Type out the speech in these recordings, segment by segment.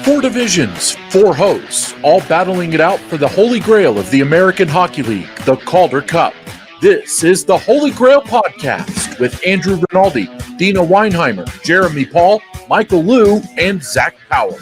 Four divisions, four hosts, all battling it out for the Holy GrAHL of the American Hockey League, the Calder Cup. This is the Holy GrAHL podcast with Andrew Rinaldi, Deana Weinheimer, Jeremy Paul, Michael Liu, and Zack Powell.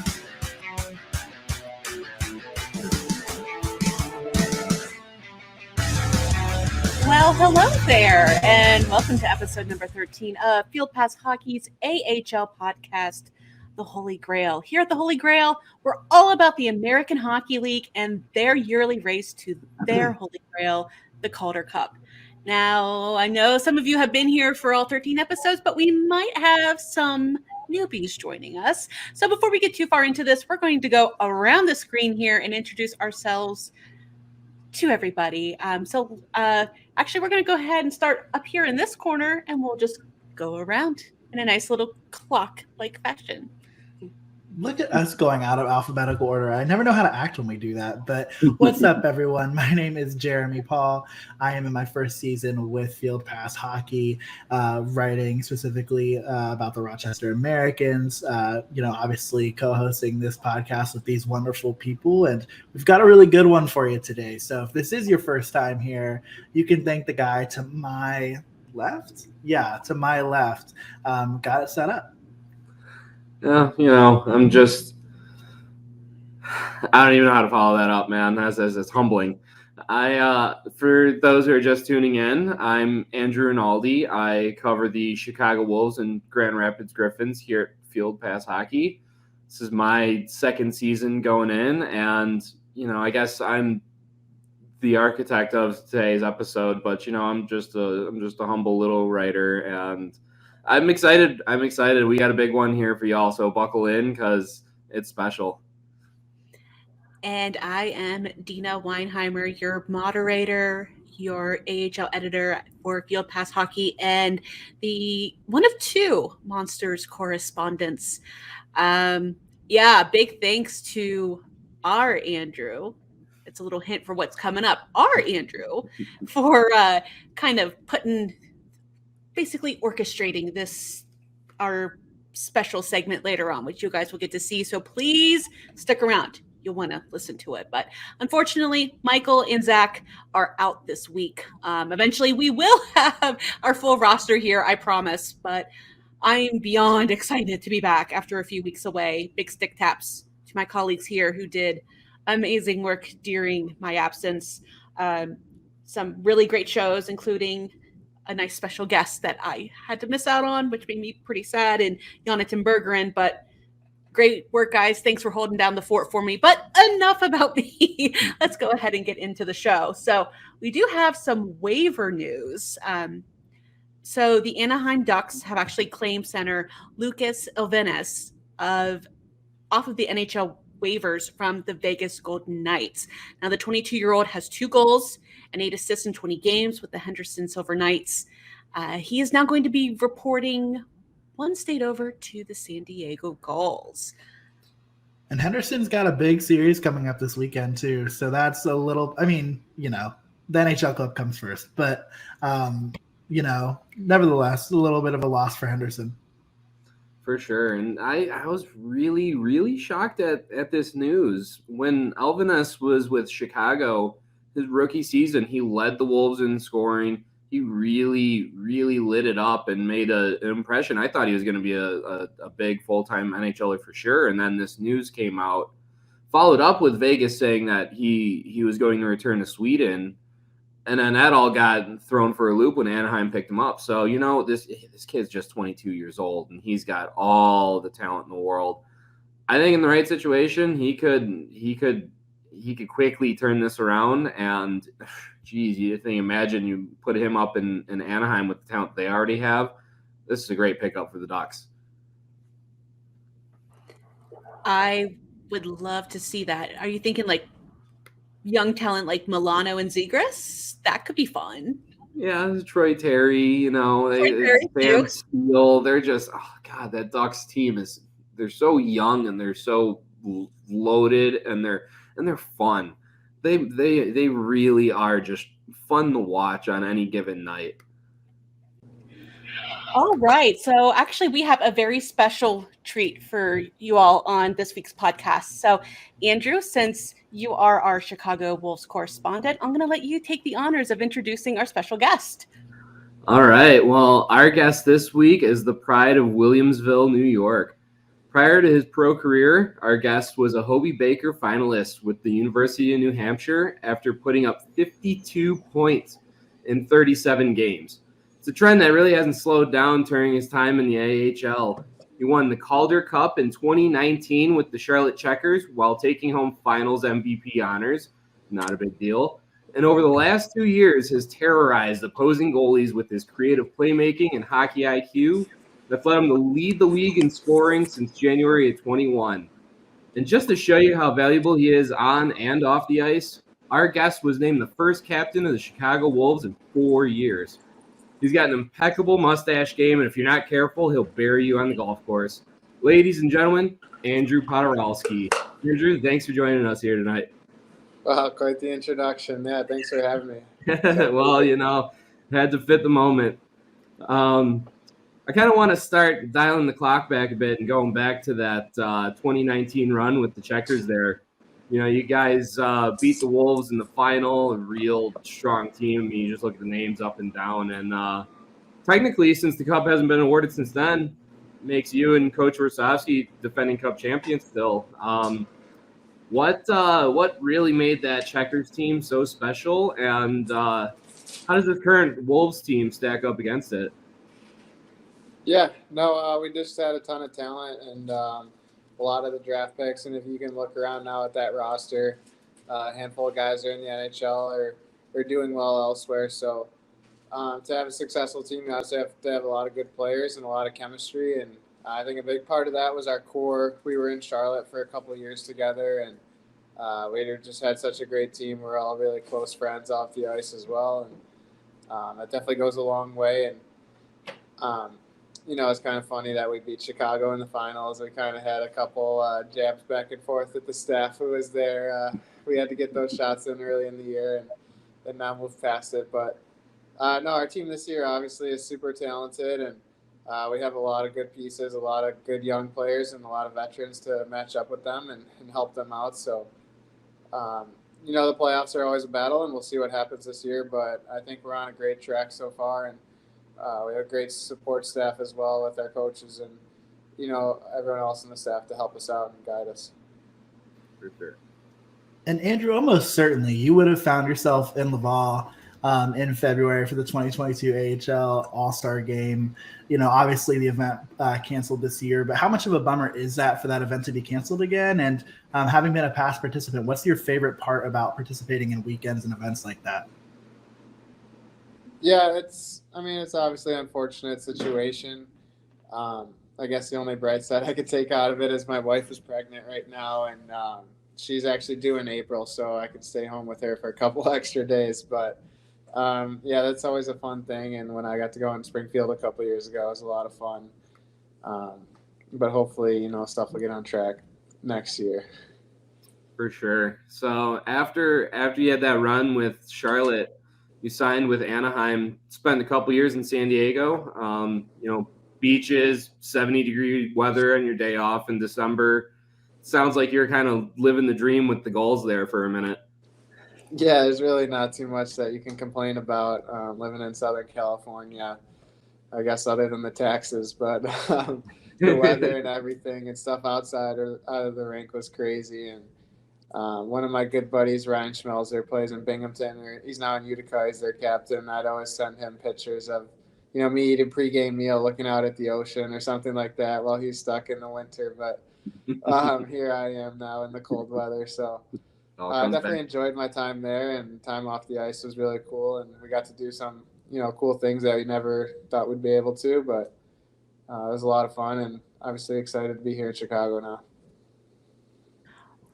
Well, hello there, and welcome to episode number 13 of Field Pass Hockey's AHL podcast, the Holy GrAHL. Here at the Holy GrAHL, we're all about the American Hockey League and their yearly race to their Holy GrAHL, the Calder Cup. Now, I know some of you have been here for all 13 episodes, but we might have some newbies joining us. So before we get too far into this, we're going to go around the screen here and introduce ourselves to everybody. Actually, we're going to go ahead and start up here in this corner, and we'll just go around in a nice little clock-like fashion. Look at us going out of alphabetical order. I never know how to act when we do that. But what's up, everyone? My name is Jeremy Paul. I am in my first season with Field Pass Hockey, writing specifically about the Rochester Americans, obviously co-hosting this podcast with these wonderful people. And we've got a really good one for you today. So if this is your first time here, you can thank the guy to my left. Yeah, to my left. Got it set up. Yeah, I don't even know how to follow that up, man. That's humbling. For those who are just tuning in, I'm Andrew Rinaldi. I cover the Chicago Wolves and Grand Rapids Griffins here at Field Pass Hockey. This is my second season going in, and, I guess I'm the architect of today's episode, but, I'm just a humble little writer, and I'm excited. We got a big one here for y'all, so buckle in because it's special. And I am Deana Weinheimer, your moderator, your AHL editor for Field Pass Hockey, and the one of two Monsters correspondents. Big thanks to our Andrew. It's a little hint for what's coming up. Our Andrew for kind of basically orchestrating our special segment later on, which you guys will get to see. So please stick around. You'll want to listen to it. But unfortunately, Michael and Zack are out this week. Eventually, we will have our full roster here, I promise. But I'm beyond excited to be back after a few weeks away. Big stick taps to my colleagues here who did amazing work during my absence. Some really great shows, including a nice special guest that I had to miss out on, which made me pretty sad, and Jonathan Bergeron. But great work, guys. Thanks for holding down the fort for me. But enough about me. Let's go ahead and get into the show. So we do have some waiver news. So the Anaheim Ducks have actually claimed center Lucas Ilvenes off of the NHL waivers from the Vegas Golden Knights. Now, the 22-year-old has 2 goals and 8 assists in 20 games with the Henderson Silver Knights. He is now going to be reporting one state over to the San Diego Gulls. And Henderson's got a big series coming up this weekend, too. So that's a little, the NHL club comes first. But, nevertheless, a little bit of a loss for Henderson. For sure. And I was really, really shocked at this news. When Ilvenes was with Chicago, his rookie season, he led the Wolves in scoring. He really, really lit it up and made an impression. I thought he was going to be a big full-time NHLer for sure. And then this news came out, followed up with Vegas saying that he was going to return to Sweden. And then that all got thrown for a loop when Anaheim picked him up. So, this kid's just 22 years old, and he's got all the talent in the world. I think in the right situation, he could quickly turn this around. And, geez, imagine you put him up in Anaheim with the talent they already have. This is a great pickup for the Ducks. I would love to see that. Are you thinking like young talent like Milano and Zegras? That could be fun. Yeah, Troy Terry, Van Steele. They're just, that Ducks team they're so young and they're so loaded and they're fun. They really are just fun to watch on any given night. All right. So actually, we have a very special treat for you all on this week's podcast. So, Andrew, since you are our Chicago Wolves correspondent, I'm going to let you take the honors of introducing our special guest. All right. Well, our guest this week is the pride of Williamsville, New York. Prior to his pro career, our guest was a Hobie Baker finalist with the University of New Hampshire after putting up 52 points in 37 games. It's a trend that really hasn't slowed down during his time in the AHL. He won the Calder Cup in 2019 with the Charlotte Checkers while taking home finals MVP honors. Not a big deal. And over the last 2 years has terrorized opposing goalies with his creative playmaking and hockey IQ that's led him to lead the league in scoring since January of 21. And just to show you how valuable he is on and off the ice, our guest was named the first captain of the Chicago Wolves in 4 years. He's got an impeccable mustache game, and if you're not careful, he'll bury you on the golf course. Ladies and gentlemen, Andrew Poturalski. Andrew, thanks for joining us here tonight. Wow, quite the introduction. Yeah, thanks for having me. Well, had to fit the moment. I kind of want to start dialing the clock back a bit and going back to that 2019 run with the Checkers there. You guys beat the Wolves in the final, a real strong team. I mean, you just look at the names up and down. And technically, since the Cup hasn't been awarded since then, makes you and Coach Warszawski defending Cup champions still. What really made that Checkers team so special, and how does the current Wolves team stack up against it? Yeah, no, we just had a ton of talent and a lot of the draft picks. And if you can look around now at that roster, a handful of guys are in the NHL or doing well elsewhere. So to have a successful team, you also have to have a lot of good players and a lot of chemistry. And I think a big part of that was our core. We were in Charlotte for a couple of years together, and we just had such a great team. We're all really close friends off the ice as well, and that definitely goes a long way. And it's kind of funny that we beat Chicago in the finals. We kind of had a couple jabs back and forth with the staff who was there. We had to get those shots in early in the year and now move past it. But no, our team this year obviously is super talented, and we have a lot of good pieces, a lot of good young players, and a lot of veterans to match up with them and help them out. So, the playoffs are always a battle, and we'll see what happens this year. But I think we're on a great track so far, and we have a great support staff as well with our coaches and, everyone else in the staff to help us out and guide us. For sure. And Andrew, almost certainly you would have found yourself in Laval in February for the 2022 AHL All-Star Game. Obviously the event canceled this year, but how much of a bummer is that for that event to be canceled again? And having been a past participant, what's your favorite part about participating in weekends and events like that? Yeah, it's obviously an unfortunate situation. I guess the only bright side I could take out of it is my wife is pregnant right now, and she's actually due in April, so I could stay home with her for a couple extra days. But that's always a fun thing. And when I got to go in Springfield a couple years ago, it was a lot of fun. But hopefully, stuff will get on track next year. For sure. So after you had that run with Charlotte, you signed with Anaheim, spent a couple years in San Diego. Beaches, 70-degree weather on your day off in December. Sounds like you're kind of living the dream with the Gulls there for a minute. Yeah, there's really not too much that you can complain about living in Southern California, I guess, other than the taxes. But the weather and everything and stuff outside or out of the rink was crazy. And one of my good buddies, Ryan Schmelzer, plays in Binghamton. He's now in Utica. He's their captain. I'd always send him pictures of, me eating pregame meal, looking out at the ocean or something like that while he's stuck in the winter. But here I am now in the cold weather. So I definitely enjoyed my time there, and time off the ice was really cool. And we got to do some, cool things that we never thought we'd be able to. But it was a lot of fun, and obviously excited to be here in Chicago now.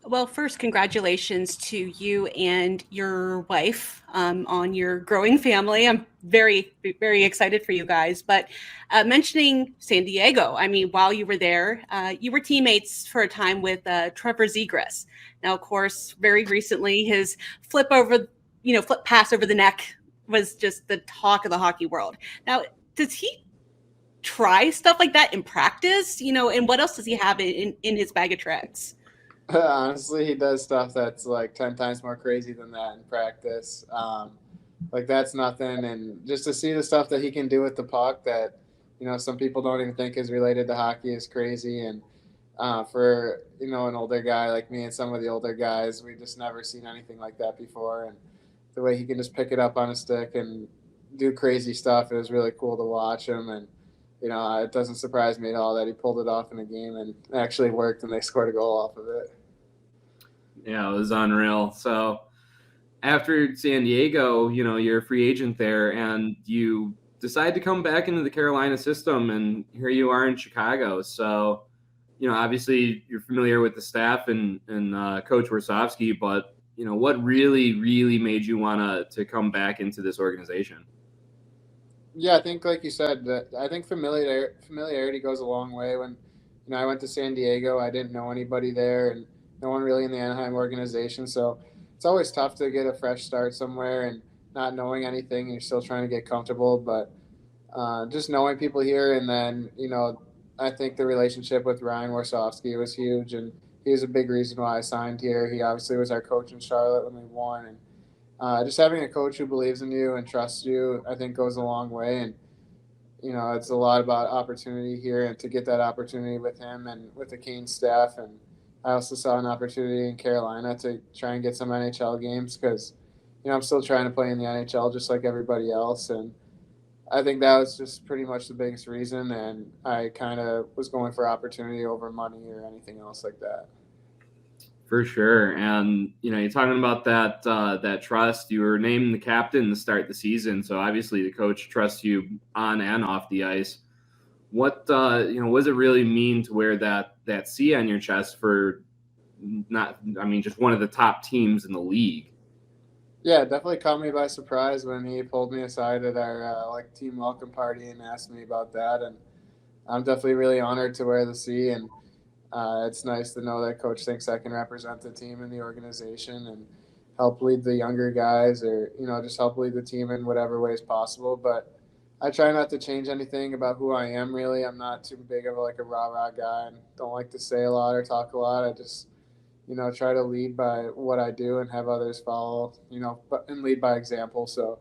Well, first, congratulations to you and your wife on your growing family. I'm very, very excited for you guys. But mentioning San Diego, while you were there, you were teammates for a time with Trevor Zegras. Now, of course, very recently, his flip pass over the neck was just the talk of the hockey world. Now, does he try stuff like that in practice? And what else does he have in his bag of tricks? Honestly, he does stuff that's like 10 times more crazy than that in practice. Like that's nothing. And just to see the stuff that he can do with the puck that, some people don't even think is related to hockey is crazy. And for, an older guy like me and some of the older guys, we just never seen anything like that before. And the way he can just pick it up on a stick and do crazy stuff, it was really cool to watch him. And, it doesn't surprise me at all that he pulled it off in a game and it actually worked and they scored a goal off of it. Yeah, it was unreal. So after San Diego, you're a free agent there and you decide to come back into the Carolina system, and here you are in Chicago. So, obviously you're familiar with the staff and Coach Warsofsky, but, what really, really made you want to come back into this organization? Yeah, I think like you said, that I think familiarity goes a long way. When I went to San Diego, I didn't know anybody there, and no one really in the Anaheim organization. So it's always tough to get a fresh start somewhere and not knowing anything, and you're still trying to get comfortable. But just knowing people here, and then I think the relationship with Ryan Warsofsky was huge, and he was a big reason why I signed here. He obviously was our coach in Charlotte when we won, and just having a coach who believes in you and trusts you, I think goes a long way. And, it's a lot about opportunity here, and to get that opportunity with him and with the Canes staff. And I also saw an opportunity in Carolina to try and get some NHL games because, I'm still trying to play in the NHL just like everybody else. And I think that was just pretty much the biggest reason. And I kind of was going for opportunity over money or anything else like that. For sure. And, you're talking about that trust. You were named the captain to start the season. So obviously the coach trusts you on and off the ice. What, what does it really mean to wear that C on your chest for just one of the top teams in the league? Yeah, it definitely caught me by surprise when he pulled me aside at our team welcome party and asked me about that. And I'm definitely really honored to wear the C, and it's nice to know that Coach thinks I can represent the team in the organization and help lead the younger guys, or just help lead the team in whatever ways possible. But I try not to change anything about who I am. Really, I'm not too big of a rah-rah guy, and don't like to say a lot or talk a lot. I just try to lead by what I do and have others follow, and lead by example. So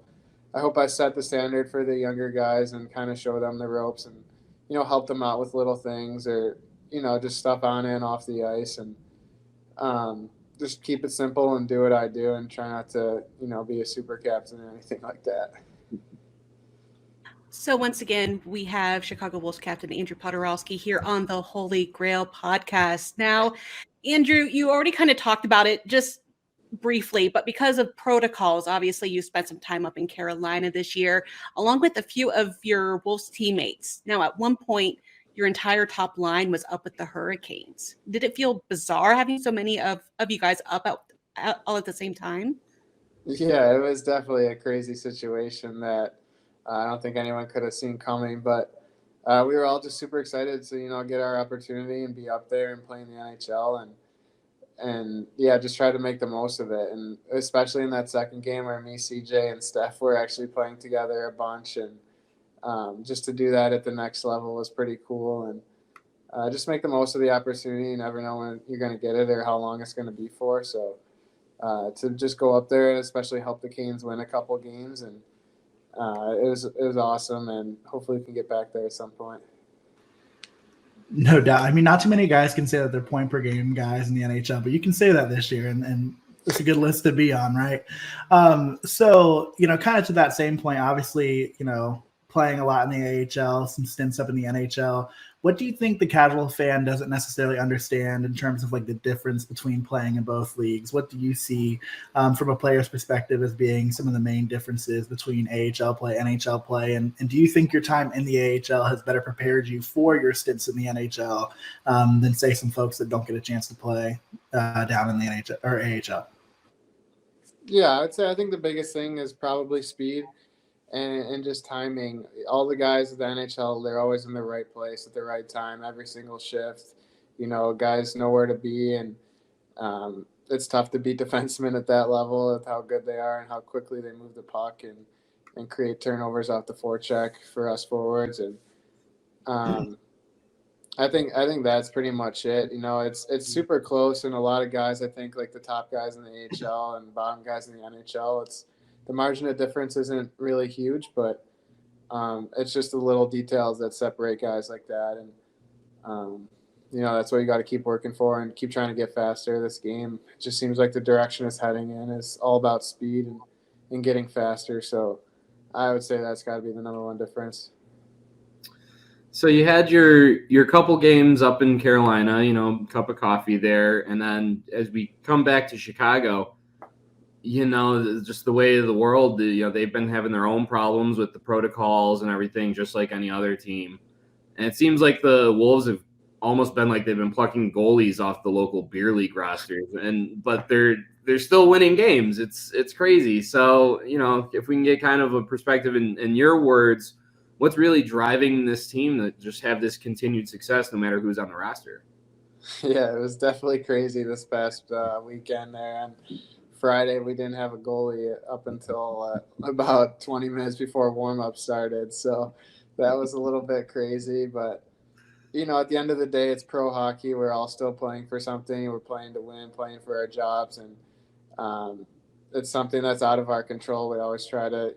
I hope I set the standard for the younger guys and kind of show them the ropes and, help them out with little things, or, just stuff on and off the ice, and just keep it simple and do what I do and try not to, be a super captain or anything like that. So once again, we have Chicago Wolves Captain Andrew Poturalski here on the Holy GrAHL podcast. Now, Andrew, you already kind of talked about it just briefly, but because of protocols, obviously you spent some time up in Carolina this year, along with a few of your Wolves teammates. Now, at one point, your entire top line was up with the Hurricanes. Did it feel bizarre having so many of you guys up all at the same time? Yeah, it was definitely a crazy situation that I don't think anyone could have seen coming, but we were all just super excited to, get our opportunity and be up there and play in the NHL, and yeah, just try to make the most of it. And especially in that second game where me, CJ, and Steph were actually playing together a bunch, and just to do that at the next level was pretty cool. And just make the most of the opportunity. You never know when you're going to get it or how long it's going to be for. So to just go up there and especially help the Canes win a couple games, and it was awesome. And hopefully we can get back there at some point. No doubt. I mean, not too many guys can say that they're point per game guys in the NHL, but you can say that this year, and it's a good list to be on, right? So, kind of to that same point, obviously, playing a lot in the AHL, some stints up in the NHL. What do you think the casual fan doesn't necessarily understand in terms of the difference between playing in both leagues? What do you see from a player's perspective as being some of the main differences between AHL play, NHL play? And do you think your time in the AHL has better prepared you for your stints in the NHL than, say, some folks that don't get a chance to play down in the NHL or AHL? Yeah, I think the biggest thing is probably speed. And just timing. All the guys at the NHL, they're always in the right place at the right time, every single shift. Guys know where to be, and it's tough to beat defensemen at that level with how good they are and how quickly they move the puck and create turnovers off the forecheck for us forwards. And I think that's pretty much it. It's super close, and a lot of guys, I think, like the top guys in the AHL and bottom guys in the NHL, it's the margin of difference isn't really huge, but it's just the little details that separate guys like that, and that's what you got to keep working for and keep trying to get faster. This game, it just seems like the direction it's heading in is all about speed and getting faster. So I would say that's got to be the number one difference. So you had your couple games up in Carolina, cup of coffee there, and then as we come back to Chicago, just the way of the world, they've been having their own problems with the protocols and everything, just like any other team. And it seems like the Wolves have almost been like they've been plucking goalies off the local beer league rosters, but they're still winning games. It's crazy. So if we can get kind of a perspective in your words, what's really driving this team to just have this continued success no matter who's on the roster? Yeah, it was definitely crazy this past weekend there. And Friday, we didn't have a goalie up until about 20 minutes before warm-up started. So that was a little bit crazy. But, at the end of the day, it's pro hockey. We're all still playing for something. We're playing to win, playing for our jobs. And it's something that's out of our control. We always try to,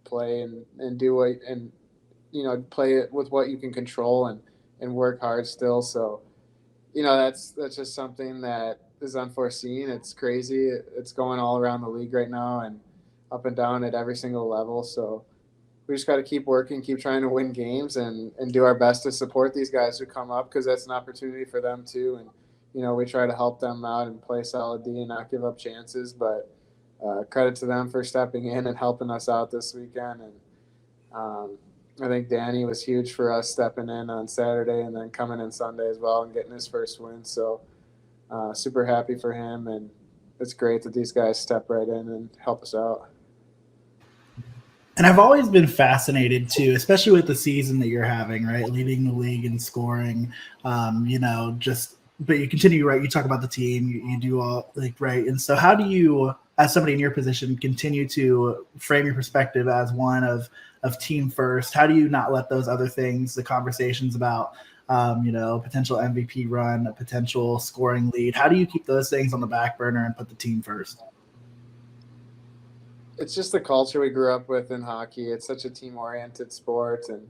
play and do what and play it with what you can control and work hard still. So, that's just something that is unforeseen. It's crazy. It's going all around the league right now and up and down at every single level. So we just got to keep working, keep trying to win games and do our best to support these guys who come up, because that's an opportunity for them too. And, we try to help them out and play solid D and not give up chances, but credit to them for stepping in and helping us out this weekend. And I think Danny was huge for us stepping in on Saturday and then coming in Sunday as well and getting his first win. So super happy for him, and it's great that these guys step right in and help us out. And I've always been fascinated too, especially with the season that you're having, right? Leading the league in scoring, but you continue, right? You talk about the team, you do all right. And so how do you, as somebody in your position, continue to frame your perspective as one of team first? How do you not let those other things, the conversations about, potential MVP run, a potential scoring lead, how do you keep those things on the back burner and put the team first? It's just the culture we grew up with in hockey. It's such a team-oriented sport, and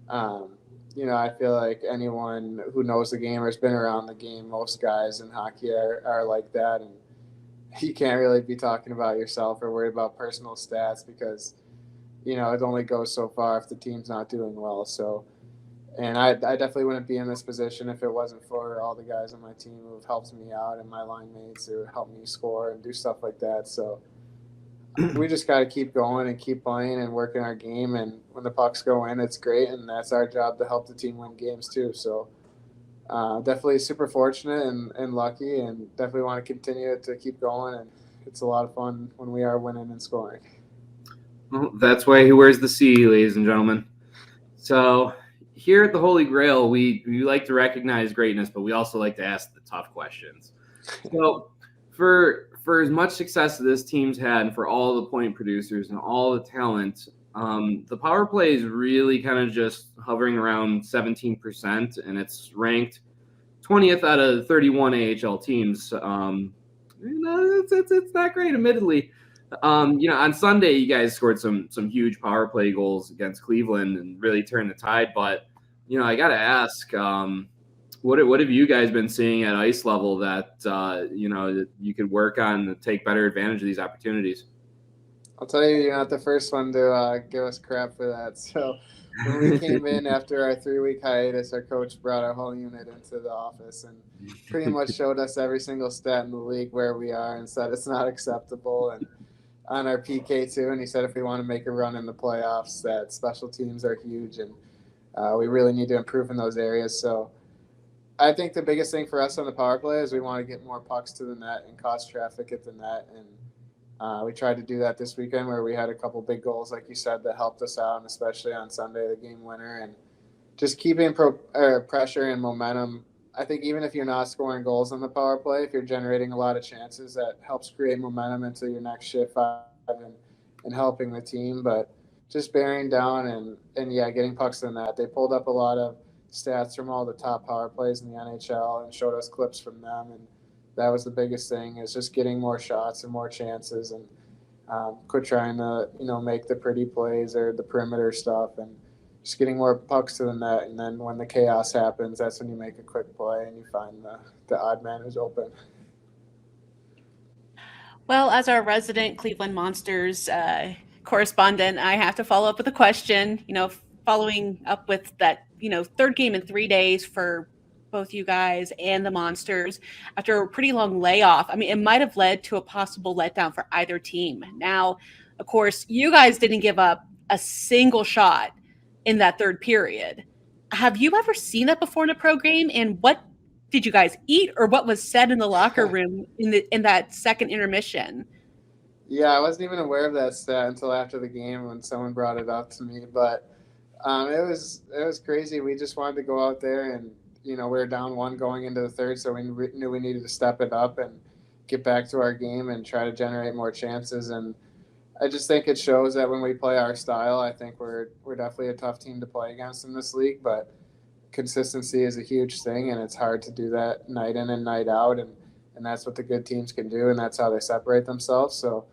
I feel like anyone who knows the game or has been around the game, most guys in hockey are like that, and you can't really be talking about yourself or worried about personal stats because it only goes so far if the team's not doing well. So, and I definitely wouldn't be in this position if it wasn't for all the guys on my team who have helped me out and my line mates who help me score and do stuff like that. So we just got to keep going and keep playing and working our game. And when the pucks go in, it's great. And that's our job to help the team win games too. So definitely super fortunate and lucky, and definitely want to continue to keep going. And it's a lot of fun when we are winning and scoring. Well, that's why he wears the C, ladies and gentlemen. So here at the Holy GrAHL, we like to recognize greatness, but we also like to ask the tough questions. So for as much success that this team's had, and for all the point producers and all the talent, the power play is really kind of just hovering around 17%, and it's ranked 20th out of 31 AHL teams. It's not great, admittedly. On Sunday, you guys scored some huge power play goals against Cleveland and really turned the tide. But I got to ask, what have you guys been seeing at ice level that that you could work on to take better advantage of these opportunities? I'll tell you, you're not the first one to give us crap for that. So when we came in after our 3-week hiatus, our coach brought our whole unit into the office and pretty much showed us every single stat in the league where we are and said it's not acceptable. And on our PK too, and he said if we want to make a run in the playoffs, that special teams are huge, and we really need to improve in those areas. So I think the biggest thing for us on the power play is we want to get more pucks to the net and cause traffic at the net, and we tried to do that this weekend where we had a couple big goals, like you said, that helped us out, and especially on Sunday, the game winner, and just keeping pressure and momentum. I think even if you're not scoring goals on the power play, if you're generating a lot of chances, that helps create momentum into your next shift and helping the team. But just bearing down and getting pucks in that. They pulled up a lot of stats from all the top power plays in the NHL and showed us clips from them, and that was the biggest thing, is just getting more shots and more chances, and quit trying to make the pretty plays or the perimeter stuff, and just getting more pucks to the net. And then when the chaos happens, that's when you make a quick play and you find the odd man who's open. Well, as our resident Cleveland Monsters correspondent, I have to follow up with a question. Following up with that, third game in 3 days for both you guys and the Monsters after a pretty long layoff. I mean, it might have led to a possible letdown for either team. Now, of course, you guys didn't give up a single shot in that third period. Have you ever seen that before in a pro game? And what did you guys eat, or what was said in the locker room in that second intermission? Yeah, I wasn't even aware of that stat until after the game when someone brought it up to me. But it was crazy. We just wanted to go out there, and we were down one going into the third, so we knew we needed to step it up and get back to our game and try to generate more chances. And I just think it shows that when we play our style, I think we're definitely a tough team to play against in this league. But consistency is a huge thing, and it's hard to do that night in and night out, and that's what the good teams can do, and that's how they separate themselves. So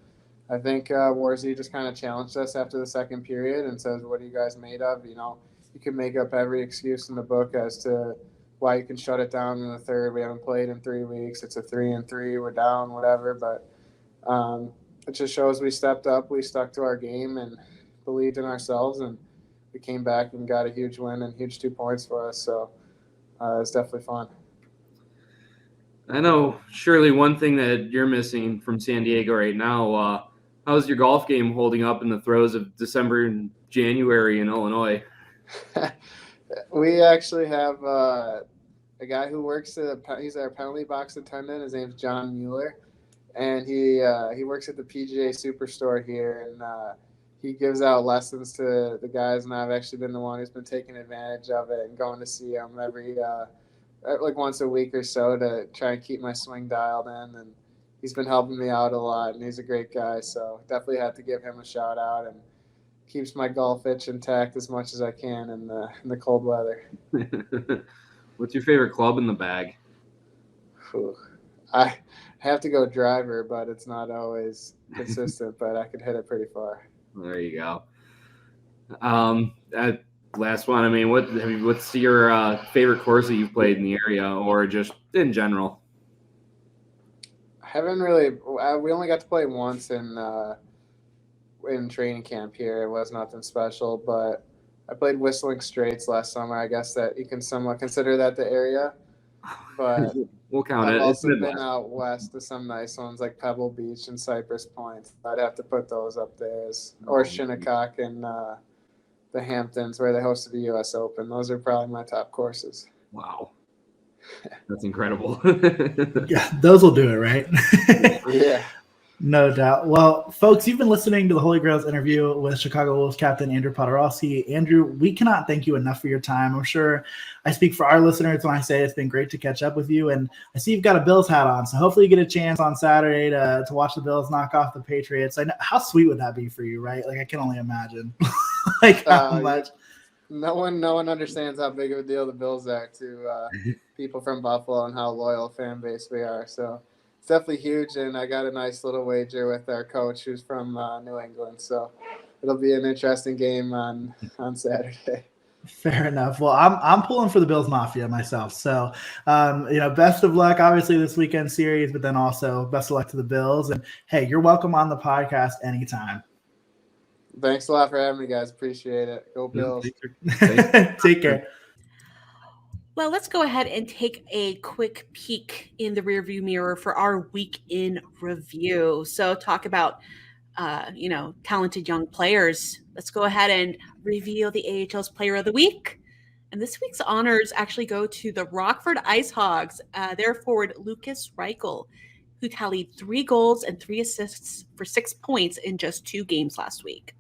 I think Warzy just kind of challenged us after the second period and says, what are you guys made of? You can make up every excuse in the book as to why you can shut it down in the third. We haven't played in 3 weeks. It's a 3-3. We're down, whatever. But it just shows we stepped up. We stuck to our game and believed in ourselves, and we came back and got a huge win and huge 2 points for us. So it's definitely fun. I know surely one thing that you're missing from San Diego right now, how's your golf game holding up in the throes of December and January in Illinois? We actually have a guy who works he's our penalty box attendant. His name's John Mueller, and he works at the PGA Superstore here, and he gives out lessons to the guys, and I've actually been the one who's been taking advantage of it and going to see him every like once a week or so to try and keep my swing dialed in. And he's been helping me out a lot, and he's a great guy. So definitely have to give him a shout out, and keeps my golf itch intact as much as I can in the cold weather. What's your favorite club in the bag? Whew. I have to go driver, but it's not always consistent, but I could hit it pretty far. There you go. Last one. I mean, what's your favorite course that you've played in the area, or just in general? I haven't really. We only got to play once in training camp here. It was nothing special, but I played Whistling Straits last summer. I guess that you can somewhat consider that the area, but we'll count I've it. also been out west to some nice ones like Pebble Beach and Cypress Point. I'd have to put those up there, or Shinnecock and the Hamptons, where they hosted the U.S. Open. Those are probably my top courses. Wow. That's incredible. Yeah, those will do it, right? Yeah. No doubt. Well, folks, you've been listening to the Holy GrAHL's interview with Chicago Wolves Captain Andrew Poturalski. Andrew, we cannot thank you enough for your time. I'm sure I speak for our listeners when I say it's been great to catch up with you. And I see you've got a Bills hat on, so hopefully you get a chance on Saturday to watch the Bills knock off the Patriots. I know, how sweet would that be for you, right? Like, I can only imagine. Like, how much. No one understands how big of a deal the Bills are to people from Buffalo and how loyal a fan base we are. So it's definitely huge, and I got a nice little wager with our coach who's from New England. So it'll be an interesting game on Saturday. Fair enough. Well, I'm pulling for the Bills Mafia myself. So, best of luck, obviously, this weekend series, but then also best of luck to the Bills. And, hey, you're welcome on the podcast anytime. Thanks a lot for having me, guys. Appreciate it. Go Bills. Take care. Well, let's go ahead and take a quick peek in the rearview mirror for our week in review. So talk about, talented young players. Let's go ahead and reveal the AHL's Player of the Week. And this week's honors actually go to the Rockford Ice Hogs, their forward Lucas GrAHL, who tallied 3 goals and 3 assists for 6 points in just 2 games last week.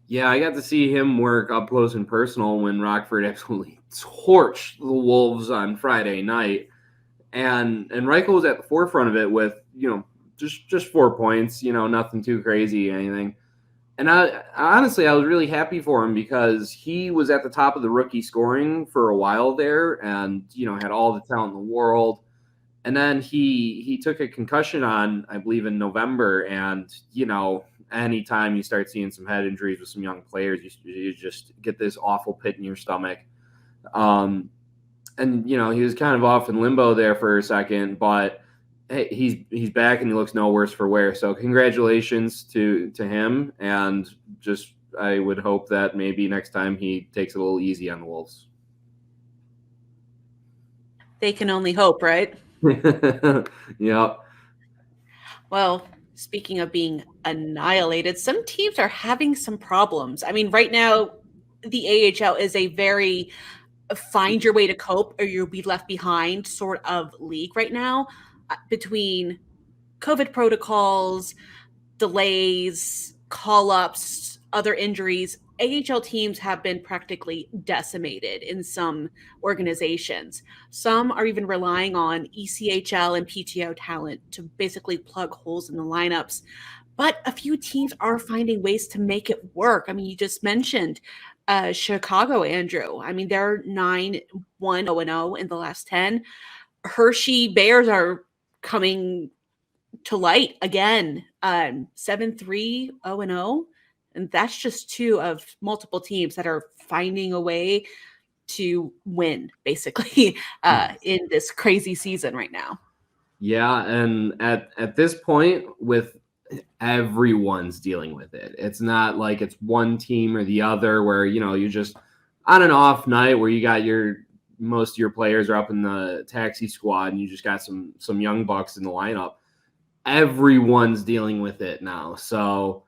Yeah, I got to see him work up close and personal when Rockford absolutely torched the Wolves on Friday night. And GrAHL was at the forefront of it with, just 4 points, nothing too crazy or anything. And honestly, I was really happy for him because he was at the top of the rookie scoring for a while there, and had all the talent in the world. And then he took a concussion on, I believe, in November, and anytime you start seeing some head injuries with some young players, you just get this awful pit in your stomach. And he was kind of off in limbo there for a second, but hey, he's back and he looks no worse for wear. So congratulations to him, and just I would hope that maybe next time he takes it a little easy on the Wolves. They can only hope, right? Yep. Well, speaking of being annihilated, some teams are having some problems. I mean, right now, the AHL is a very find your way to cope or you'll be left behind sort of league right now, between COVID protocols, delays, call-ups, other injuries. AHL teams have been practically decimated in some organizations. Some are even relying on ECHL and PTO talent to basically plug holes in the lineups. But a few teams are finding ways to make it work. I mean, you just mentioned Chicago, Andrew. I mean, they're 9-1-0-0 in the last 10. Hershey Bears are coming to light again, 7-3-0-0. And that's just two of multiple teams that are finding a way to win, basically, in this crazy season right now. Yeah, and at this point, with everyone's dealing with it. It's not like it's one team or the other where you're just on an off night where you got most of your players are up in the taxi squad and you just got some young bucks in the lineup. Everyone's dealing with it now. So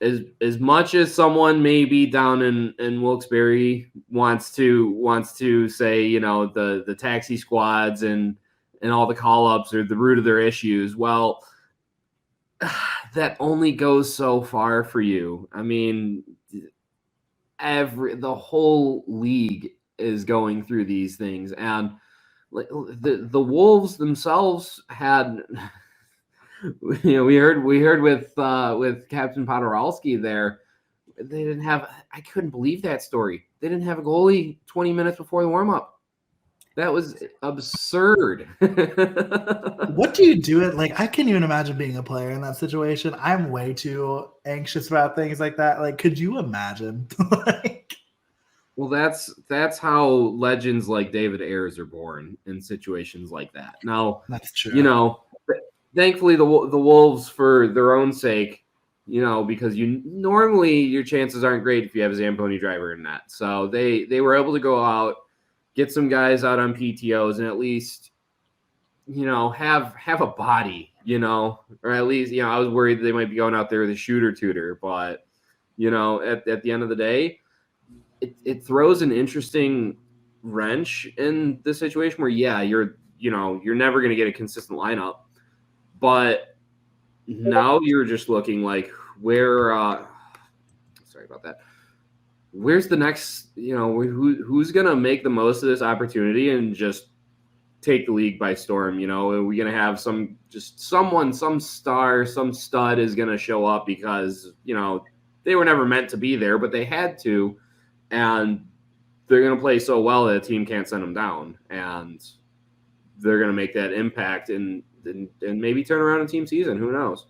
as much as someone maybe down in Wilkes-Barre wants to say the taxi squads and all the call-ups are the root of their issues, well, that only goes so far for you. I mean, the whole league is going through these things, and the Wolves themselves had we heard with Captain Poturalski there, they didn't have, I couldn't believe that story. They didn't have a goalie 20 minutes before the warm-up. That was absurd. What do you do it? Like, I can't even imagine being a player in that situation. I'm way too anxious about things like that. Like, could you imagine? Well, that's how legends like David Ayres are born, in situations like that. Now, that's true. Thankfully the Wolves, for their own sake, because normally your chances aren't great if you have a Zamboni driver in that. So they were able to go out, get some guys out on PTOs, and at least have a body, or at least I was worried they might be going out there with a shooter tutor, but at the end of the day, it throws an interesting wrench in the situation where you're never going to get a consistent lineup, but now you're just looking like sorry about that. Where's the next, who's going to make the most of this opportunity and just take the league by storm? Are we going to have some star, some stud is going to show up because, they were never meant to be there, but they had to, and they're going to play so well that a team can't send them down, and they're going to make that impact and maybe turn around a team season. Who knows?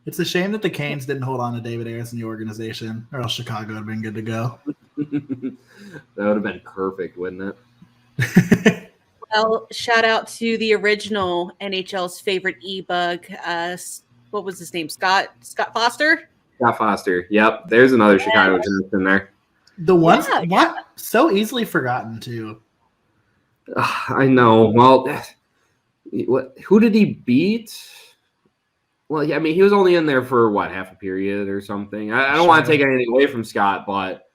It's a shame that the Canes didn't hold on to David Ayres in the organization, or else Chicago would have been good to go. That would have been perfect, wouldn't it? Well, shout out to the original NHL's favorite e-bug. What was his name? Scott Foster? Scott Foster. Yep. There's another Chicago in there. The ones so easily forgotten too. I know. Well, who did he beat? Well, yeah, I mean, he was only in there for half a period or something. I don't want to take anything away from Scott, but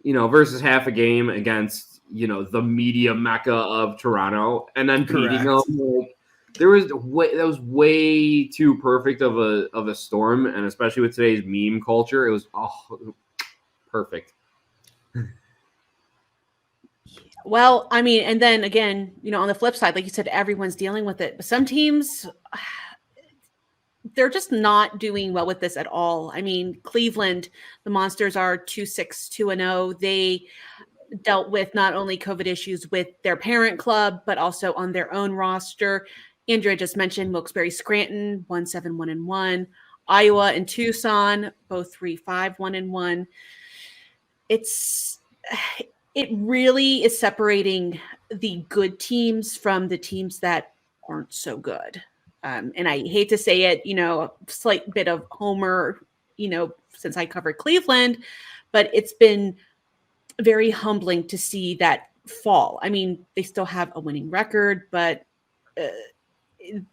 versus half a game against the media mecca of Toronto, and then beating them, that was way too perfect of a storm, and especially with today's meme culture, it was perfect. Well, I mean, and then again, on the flip side, like you said, everyone's dealing with it. But some teams, they're just not doing well with this at all. I mean, Cleveland, the Monsters are 2-6-2-0. They dealt with not only COVID issues with their parent club, but also on their own roster. Andrea just mentioned Wilkes-Barre Scranton, 1-7-1-1. Iowa and Tucson, both 3-5-1-1. It really is separating the good teams from the teams that aren't so good. And I hate to say it, a slight bit of homer, since I covered Cleveland, but it's been very humbling to see that fall. I mean, they still have a winning record, but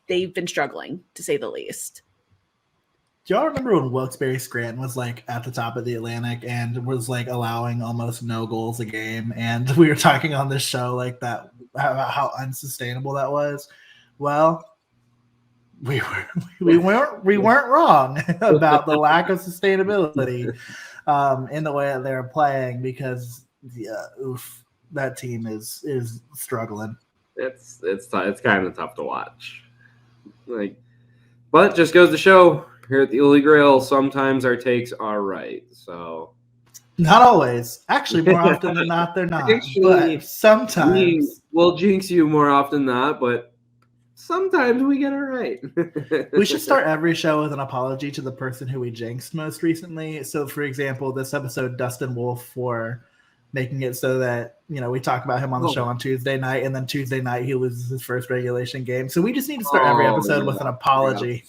they've been struggling, to say the least. Do y'all remember when Wilkes-Barre Scranton was like at the top of the Atlantic and was like allowing almost no goals a game? And we were talking on this show like that about how unsustainable that was. Well, we weren't wrong about the lack of sustainability in the way that they're playing, because that team is struggling. It's kind of tough to watch. But just goes to show, here at the Holy GrAHL, sometimes our takes are right. So not always. Actually, more often than not, they're not. But sometimes we'll jinx you more often than not, but sometimes we get it right. We should start every show with an apology to the person who we jinxed most recently. So, for example, this episode, Dustin Wolf, for making it so that, we talk about him on the show on Tuesday night, and then Tuesday night he loses his first regulation game. So we just need to start every episode with an apology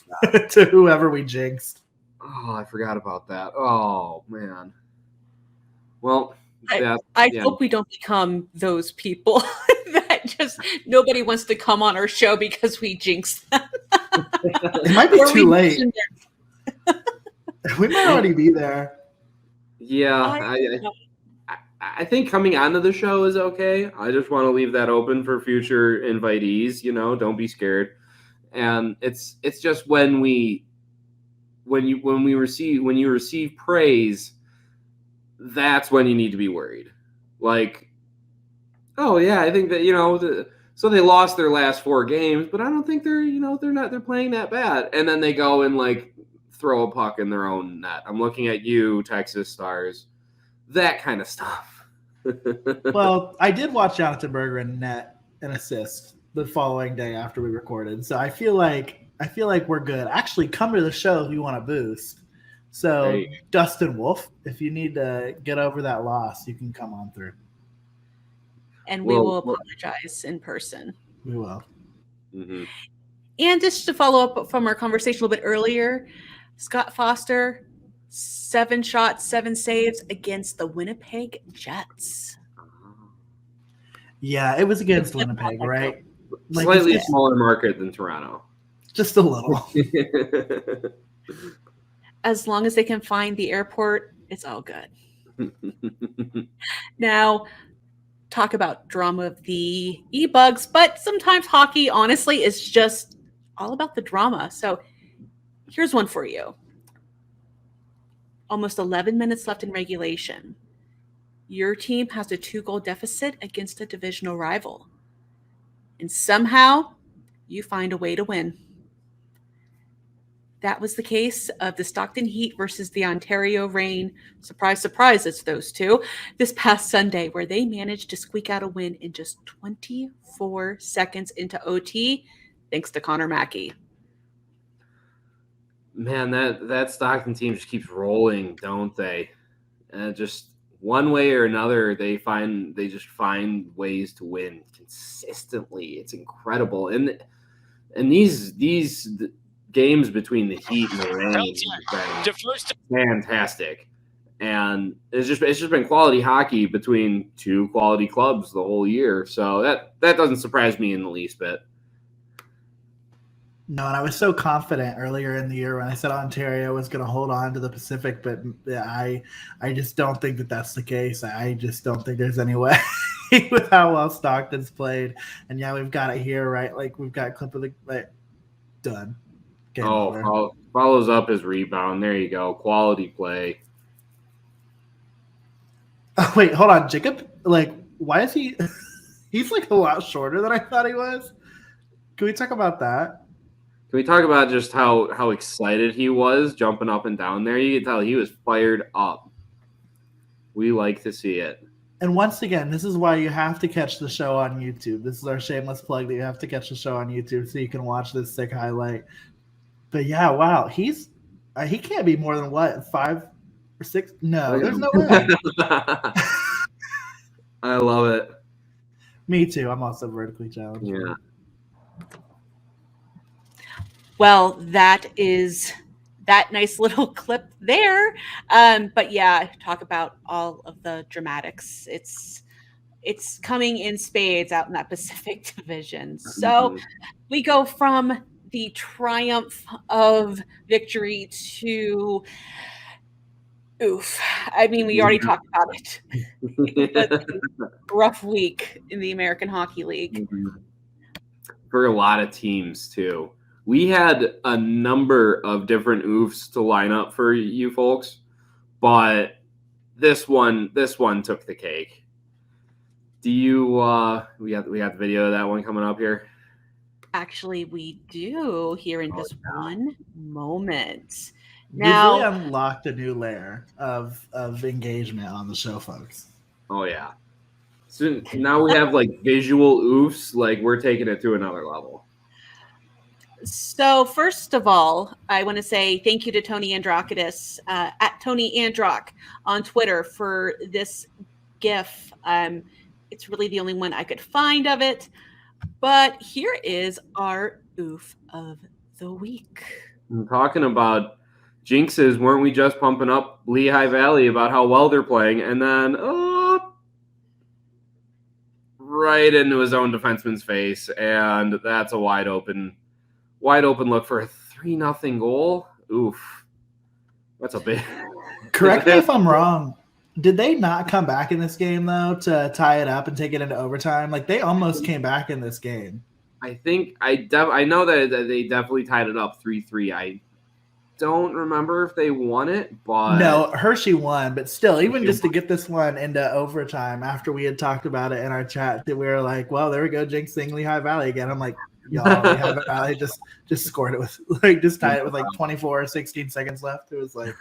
to whoever we jinxed. Oh, I forgot about that. Oh, man. Well, I hope we don't become those people that just nobody wants to come on our show because we jinxed them. It might be too late. We might already be there. Yeah, I think coming onto the show is okay. I just want to leave that open for future invitees. Don't be scared. And it's just when you receive praise, that's when you need to be worried. Like, oh yeah, I think that so they lost their last 4 games, but I don't think they're playing that bad. And then they go and like throw a puck in their own net. I'm looking at you, Texas Stars. That kind of stuff. Well, I did watch Jonathan Berger in net an assist the following day after we recorded, so I feel like we're good. Actually, come to the show if you want to boost. So, hey. Dustin Wolf, if you need to get over that loss, you can come on through. And we will apologize in person. We will. Mm-hmm. And just to follow up from our conversation a little bit earlier, Scott Foster, 7 shots, 7 saves against the Winnipeg Jets. Yeah, it was against Winnipeg, right? Slightly smaller market than Toronto. Just a little. As long as they can find the airport, it's all good. Now, talk about drama of the e-bugs, but sometimes hockey, honestly, is just all about the drama. So here's one for you. Almost 11 minutes left in regulation. Your team has a 2-goal deficit against a divisional rival. And somehow you find a way to win. That was the case of the Stockton Heat versus the Ontario Reign. Surprise, surprise, it's those two. This past Sunday, where they managed to squeak out a win in just 24 seconds into OT, thanks to Connor Mackey. Man, that Stockton team just keeps rolling, don't they? And just one way or another, they just find ways to win consistently. It's incredible. And these games between the Heat and the Reign have been fantastic. And it's just been quality hockey between 2 quality clubs the whole year. So that doesn't surprise me in the least bit. No, and I was so confident earlier in the year when I said Ontario was going to hold on to the Pacific, but I just don't think that that's the case. I just don't think there's any way with how well Stockton's played. And yeah, we've got it here, right? Like we've got a clip of the done. Follows up his rebound. There you go. Quality play. Oh, wait, hold on. Jacob, why is he – he's a lot shorter than I thought he was. Can we talk about that? Can we talk about just how excited he was jumping up and down there? You could tell he was fired up. We like to see it. And once again, this is why you have to catch the show on YouTube. This is our shameless plug that you have to catch the show on YouTube so you can watch this sick highlight. But yeah, wow, he can't be more than what, 5 or 6? No, there's no way. I love it. Me too. I'm also vertically challenged. Yeah. Well, that is that nice little clip there. But yeah, talk about all of the dramatics. It's coming in spades out in that Pacific Division. So we go from the triumph of victory to oof. I mean, we already talked about it. It was a rough week in the American Hockey League. For a lot of teams too. We had a number of different oofs to line up for you folks, but this one took the cake. Do you we got the video of that one coming up here? Actually, we do here in just one moment. We've Now, really unlocked a new layer of engagement on the show, folks. Oh yeah. So now we have like visual oofs, like we're taking it to another level. so first of all, I want to say thank you to Tony Androkidis at Tony Androck on Twitter for this GIF. It's really the only one I could find of it. But here is our oof of the week. I'm talking about jinxes. Weren't we just pumping up Lehigh Valley about how well they're playing, and then right into his own defenseman's face, and that's a wide open look for a 3-0 goal. Oof, that's a big. Correct me if I'm wrong. Did they not come back in this game though to tie it up and take it into overtime? Like they almost came back in this game. I think I know that they definitely tied it up 3-3. I don't remember if they won it, but no, Hershey won. But still, even just to get this one into overtime after we had talked about it in our chat, that we were like, "Well, there we go, jinxing Lehigh Valley again." I'm like, "Y'all, Lehigh Valley just scored it with just tied it with like 24 or 16 seconds left." It was like,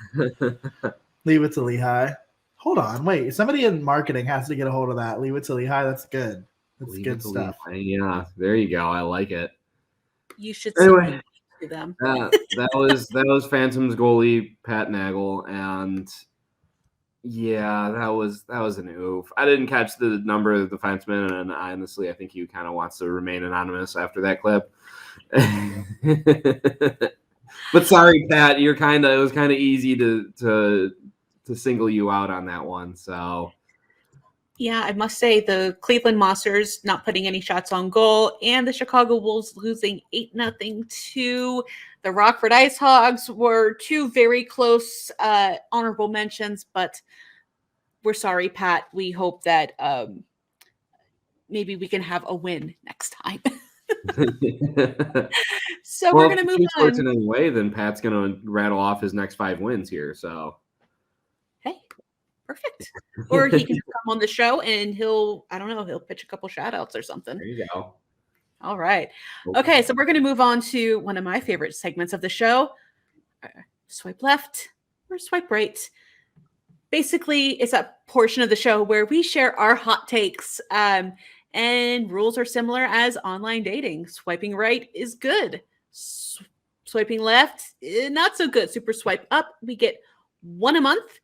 leave it to Lehigh. Hold on, wait. Somebody in marketing has to get a hold of that. Leave it to Lehigh. That's good. That's good stuff. Yeah, there you go. I like it. You should anyway to them. that was Phantoms goalie Pat Nagel, and yeah, that was an oof. I didn't catch the number of the defenseman, and honestly, I think he kind of wants to remain anonymous after that clip. But sorry, Pat, it was kind of easy to single you out on that one. So Yeah, I must say the Cleveland Monsters not putting any shots on goal, and the Chicago Wolves losing 8-0 to the Rockford Ice Hogs were two very close honorable mentions, but we're sorry, Pat. We hope that maybe we can have a win next time. So we're going to move on. In any way, then Pat's going to rattle off his next 5 wins here. So hey, perfect. Or he can come on the show and he'll pitch a couple shout outs or something. There you go. All right. Okay, so we're going to move on to one of my favorite segments of the show. Swipe left or swipe right. Basically, it's a portion of the show where we share our hot takes, and rules are similar as online dating. Swiping right is good. Swiping left, not so good. Super swipe up, we get one a month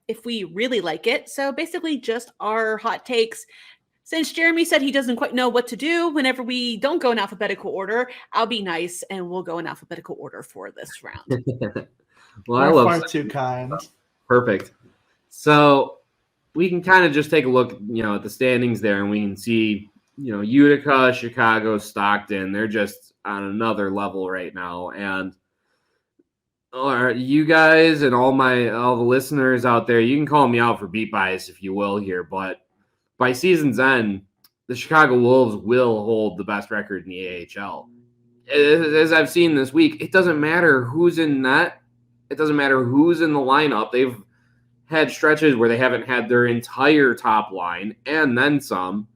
if we really like it. So basically just our hot takes. Since Jeremy said he doesn't quite know what to do whenever we don't go in alphabetical order, I'll be nice and we'll go in alphabetical order for this round. Well, I love far too kind. Perfect. So we can kind of just take a look, at the standings there, and we can see, Utica, Chicago, Stockton, they're just on another level right now. And you guys and all the listeners out there, you can call me out for beat bias if you will here, but by season's end, the Chicago Wolves will hold the best record in the AHL. As I've seen this week, it doesn't matter who's in net. It doesn't matter who's in the lineup. They've had stretches where they haven't had their entire top line and then some,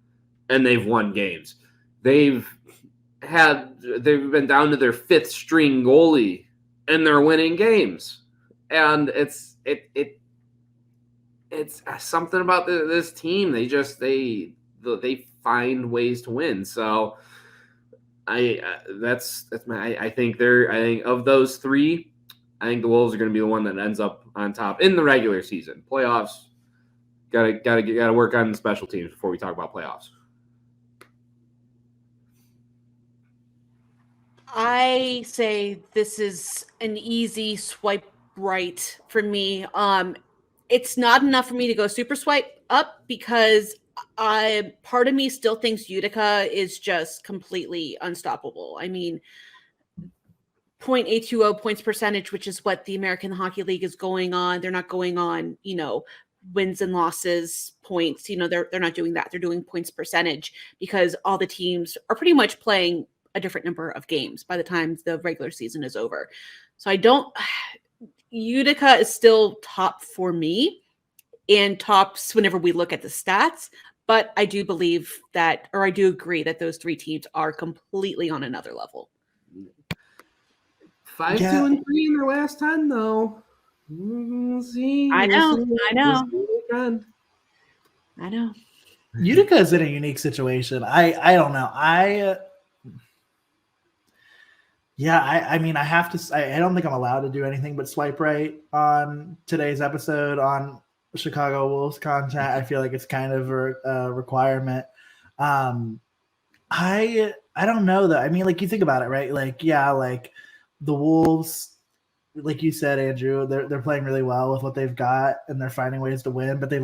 and they've won games. They've they've been down to their fifth string goalie and they're winning games. And it's something about this team. They find ways to win. So I think of those three, I think the Wolves are going to be the one that ends up on top in the regular season. Playoffs, gotta work on the special teams before we talk about playoffs. I say this is an easy swipe right for me. It's not enough for me to go super swipe up because part of me still thinks Utica is just completely unstoppable. I mean, .820 points percentage, which is what the American Hockey League is going on. They're not going on, wins and losses points. They're not doing that. They're doing points percentage because all the teams are pretty much playing a different number of games by the time the regular season is over. So Utica is still top for me and tops whenever we look at the stats. But I do believe that, or I do agree that those three teams are completely on another level. 5-2-3 in their last 10, though. We'll see. I know. Utica is in a unique situation. I don't know. I mean, I have to. I don't think I'm allowed to do anything but swipe right on today's episode on Chicago Wolves content. I feel like it's kind of a requirement. I don't know though. I mean, like you think about it, right? Like, yeah, like the Wolves, like you said, Andrew, they're playing really well with what they've got and they're finding ways to win. But the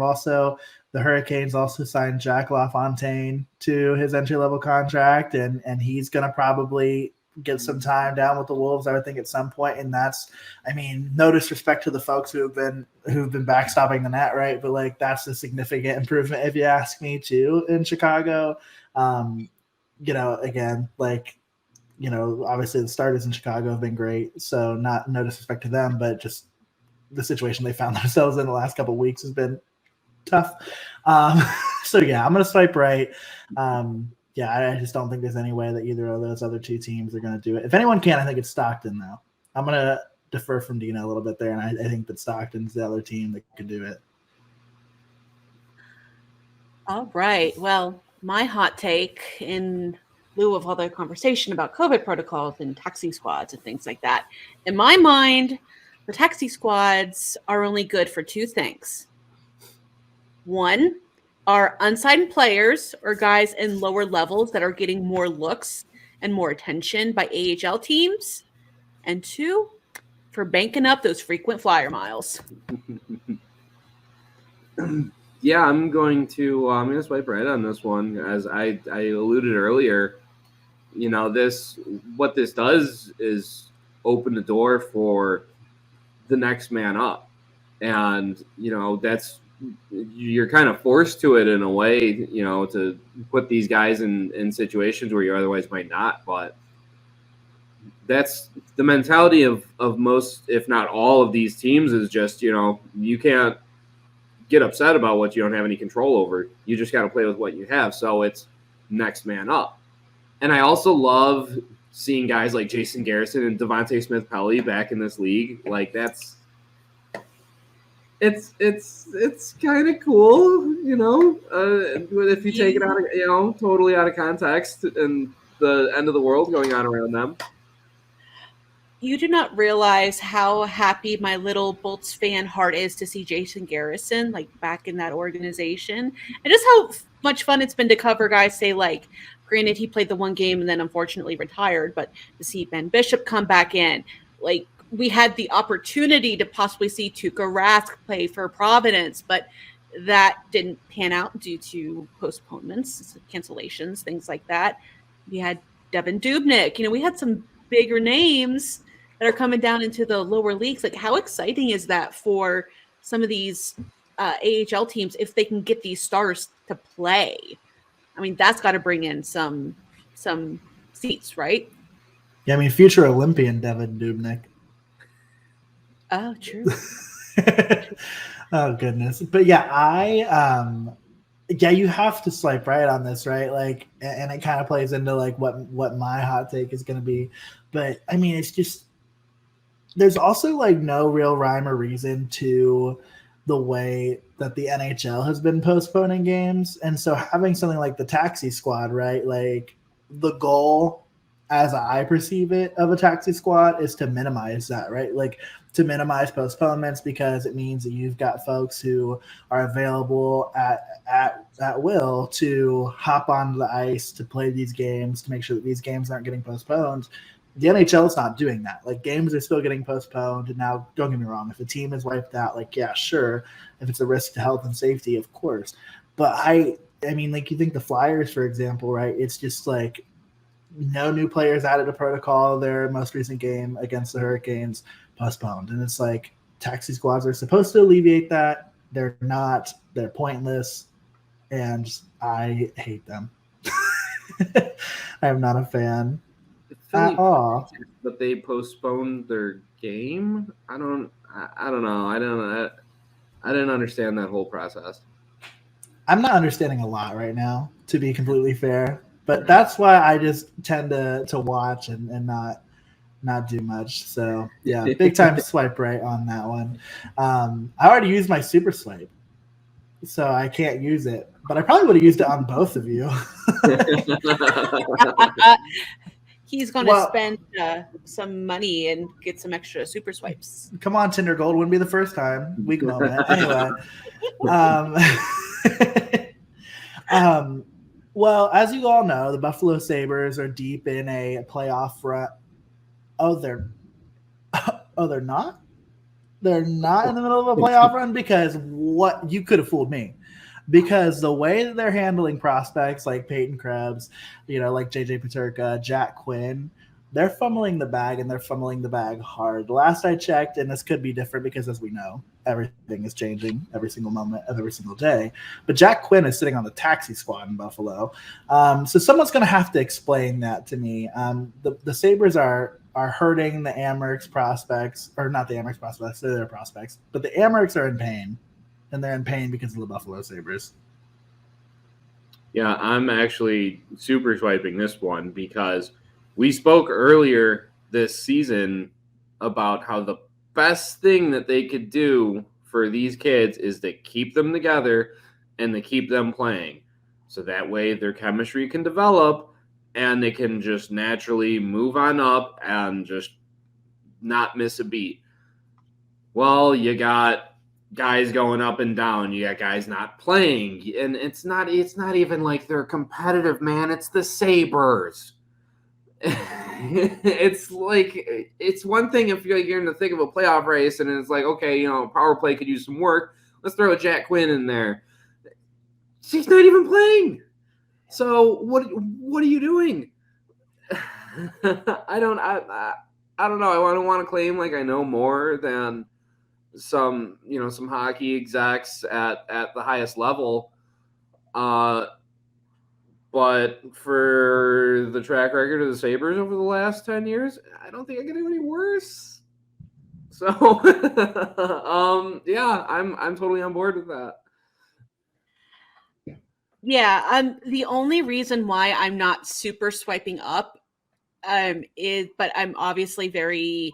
Hurricanes also signed Jack LaFontaine to his entry-level contract, and he's gonna probably get some time down with the Wolves, I would think, at some point. And that's, I mean, no disrespect to the folks who've been backstopping the net, right? But like that's a significant improvement if you ask me too in Chicago. Again, like, obviously the starters in Chicago have been great. So no disrespect to them, but just the situation they found themselves in the last couple of weeks has been tough. So yeah, I'm going to swipe right. I just don't think there's any way that either of those other two teams are going to do it. If anyone can, I think it's Stockton, though. I'm going to defer from Deana a little bit there, and I think that Stockton's the other team that could do it. All right. Well, my hot take, in lieu of all the conversation about COVID protocols and taxi squads and things like that, in my mind, the taxi squads are only good for two things. One, are unsigned players or guys in lower levels that are getting more looks and more attention by AHL teams. And two, for banking up those frequent flyer miles. Yeah, I'm going to swipe right on this one. As I alluded earlier, what this does is open the door for the next man up. And, you're kind of forced to it in a way, to put these guys in situations where you otherwise might not. But that's the mentality of most, if not all, of these teams is just, you can't get upset about what you don't have any control over. You just got to play with what you have. So it's next man up. And I also love seeing guys like Jason Garrison and Devontae Smith-Pelly back in this league. Like it's kind of cool, if you take it out of, totally out of context and the end of the world going on around them. You do not realize how happy my little Bolts fan heart is to see Jason Garrison back in that organization, and just how much fun it's been to cover guys say granted he played the one game and then unfortunately retired, but to see Ben Bishop come back in, we had the opportunity to possibly see Tuukka Rask play for Providence, but that didn't pan out due to postponements, cancellations, things like that. We had Devin Dubnyk. We had some bigger names that are coming down into the lower leagues. How exciting is that for some of these AHL teams if they can get these stars to play? I mean, that's got to bring in some seats, right? Yeah, I mean, future Olympian Devin Dubnyk. Oh, true. Oh goodness. But yeah, Yeah, you have to swipe right on this, right? Like, and it kind of plays into like what my hot take is going to be. But I mean, it's just there's also like no real rhyme or reason to the way that the NHL has been postponing games, and so having something like the taxi squad, right? Like the goal, as I perceive it, of a taxi squad is to minimize that, right? Like to minimize postponements because it means that you've got folks who are available at will to hop onto the ice to play these games to make sure that these games aren't getting postponed. The NHL is not doing that. Like games are still getting postponed. And now, don't get me wrong, if a team is wiped out, like yeah, sure, if it's a risk to health and safety, of course. But I mean, like you think the Flyers, for example, right? It's just like no new players added to protocol. Their most recent game against the Hurricanes postponed, and it's like taxi squads are supposed to alleviate that. They're not. They're pointless, and I hate them. I am not a fan at all. But they postponed their game. I don't know. I didn't understand that whole process. I'm not understanding a lot right now, to be completely fair. But that's why I just tend to watch and not do much. So yeah, big time swipe right on that one. I already used my super swipe, so I can't use it. But I probably would have used it on both of you. He's going to spend some money and get some extra super swipes. Come on, Tinder Gold. Wouldn't be the first time. Weak moment. Anyway. Well, as you all know, the Buffalo Sabres are deep in a playoff run. Oh, they're not? They're not in the middle of a playoff run because what you could have fooled me. Because the way that they're handling prospects like Peyton Krebs, like JJ Peterka, Jack Quinn, they're fumbling the bag, and they're fumbling the bag hard. The last I checked, and this could be different because, as we know, everything is changing every single moment of every single day. But Jack Quinn is sitting on the taxi squad in Buffalo. So someone's going to have to explain that to me. The Sabres are hurting the Amerks prospects, or not the Amerks prospects, they're their prospects. But the Amerks are in pain, and they're in pain because of the Buffalo Sabres. Yeah, I'm actually super swiping this one because we spoke earlier this season about how the best thing that they could do for these kids is to keep them together and to keep them playing. So that way their chemistry can develop and they can just naturally move on up and just not miss a beat. Well, you got guys going up and down. You got guys not playing. And it's not even like they're competitive, man. It's the Sabres. It's like it's one thing if you're in the thick of a playoff race and it's like, okay, power play could use some work. Let's throw a Jack Quinn in there. She's not even playing. So what are you doing? I don't know. I don't want to claim like I know more than some hockey execs at the highest level. But for the track record of the Sabres over the last 10 years, I don't think I can do any worse. So, yeah, I'm totally on board with that. Yeah, the only reason why I'm not super swiping up but I'm obviously very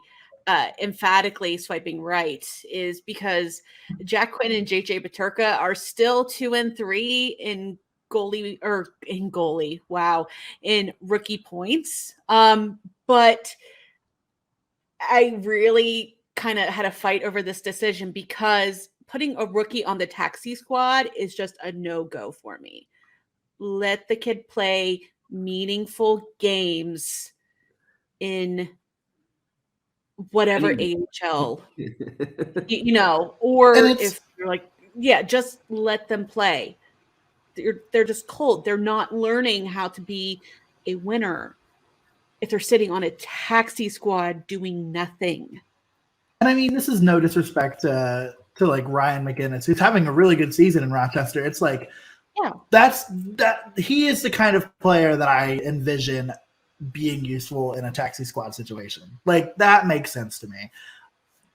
emphatically swiping right is because Jack Quinn and JJ Peterka are still 2-3 in rookie points. But I really kind of had a fight over this decision because putting a rookie on the taxi squad is just a no-go for me. Let the kid play meaningful games in whatever AHL, or if you're like, yeah, just let them play. They're just cold. They're not learning how to be a winner if they're sitting on a taxi squad doing nothing. And I mean, this is no disrespect to like Ryan McGinnis, who's having a really good season in Rochester. It's like, yeah, that he is the kind of player that I envision being useful in a taxi squad situation. Like that makes sense to me.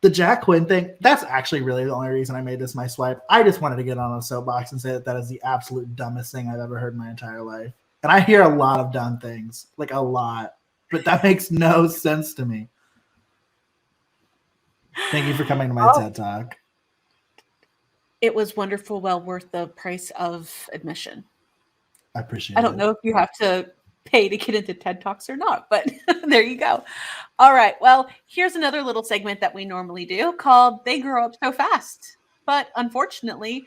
the Jack Quinn thing, that's actually really the only reason I made this my swipe. I just wanted to get on a soapbox and say that is the absolute dumbest thing I've ever heard in my entire life. And I hear a lot of dumb things, like a lot, but that makes no sense to me. Thank you for coming to my TED Talk. It was wonderful, well worth the price of admission. I appreciate it. I don't know if you have to pay to get into TED Talks or not, but there you go. All right. Well, here's another little segment that we normally do called They Grow Up So Fast. But unfortunately,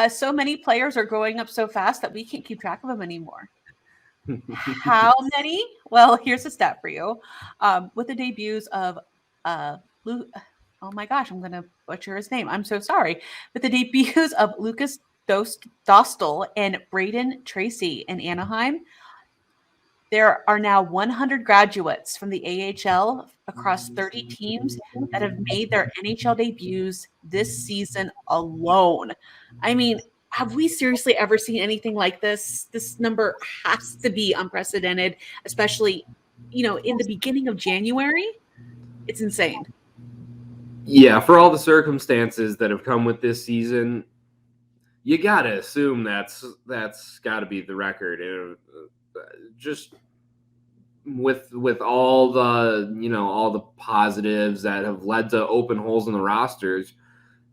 so many players are growing up so fast that we can't keep track of them anymore. How many? Well, here's a stat for you. With the debuts of oh my gosh, I'm going to butcher his name. I'm so sorry. With the debuts of Lucas Dostal and Braden Tracy in Anaheim, there are now 100 graduates from the AHL across 30 teams that have made their NHL debuts this season alone. I mean, have we seriously ever seen anything like this? This number has to be unprecedented, especially, in the beginning of January. It's insane. Yeah, for all the circumstances that have come with this season, you got to assume that's got to be the record. Just with all the all the positives that have led to open holes in the rosters,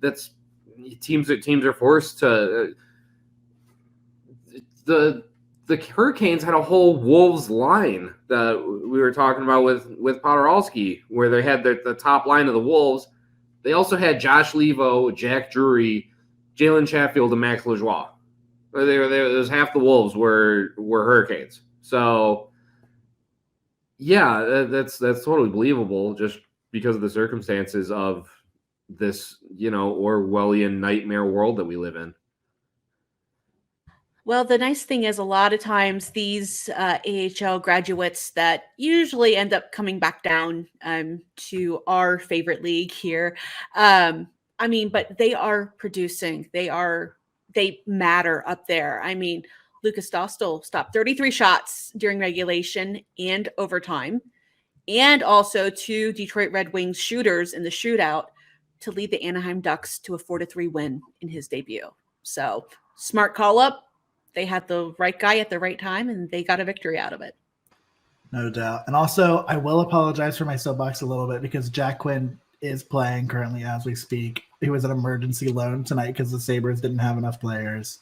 that's teams are forced to. The Hurricanes had a whole Wolves line that we were talking about with Poturalski, where they had the top line of the Wolves. They also had Josh Levo, Jack Drury, Jalen Chatfield, and Max Lajoie. There's half the Wolves were Hurricanes. So, yeah, that's totally believable just because of the circumstances of this, Orwellian nightmare world that we live in. Well, the nice thing is a lot of times these AHL graduates that usually end up coming back down to our favorite league here. But they are producing. They matter up there. I mean, Lucas Dostal stopped 33 shots during regulation and overtime, and also 2 Detroit Red Wings shooters in the shootout to lead the Anaheim Ducks to a 4-3 win in his debut. So smart call up. They had the right guy at the right time, and they got a victory out of it. No doubt. And also, I will apologize for my soapbox a little bit because Jack Quinn is playing currently as we speak. He was an emergency loan tonight because the Sabres didn't have enough players.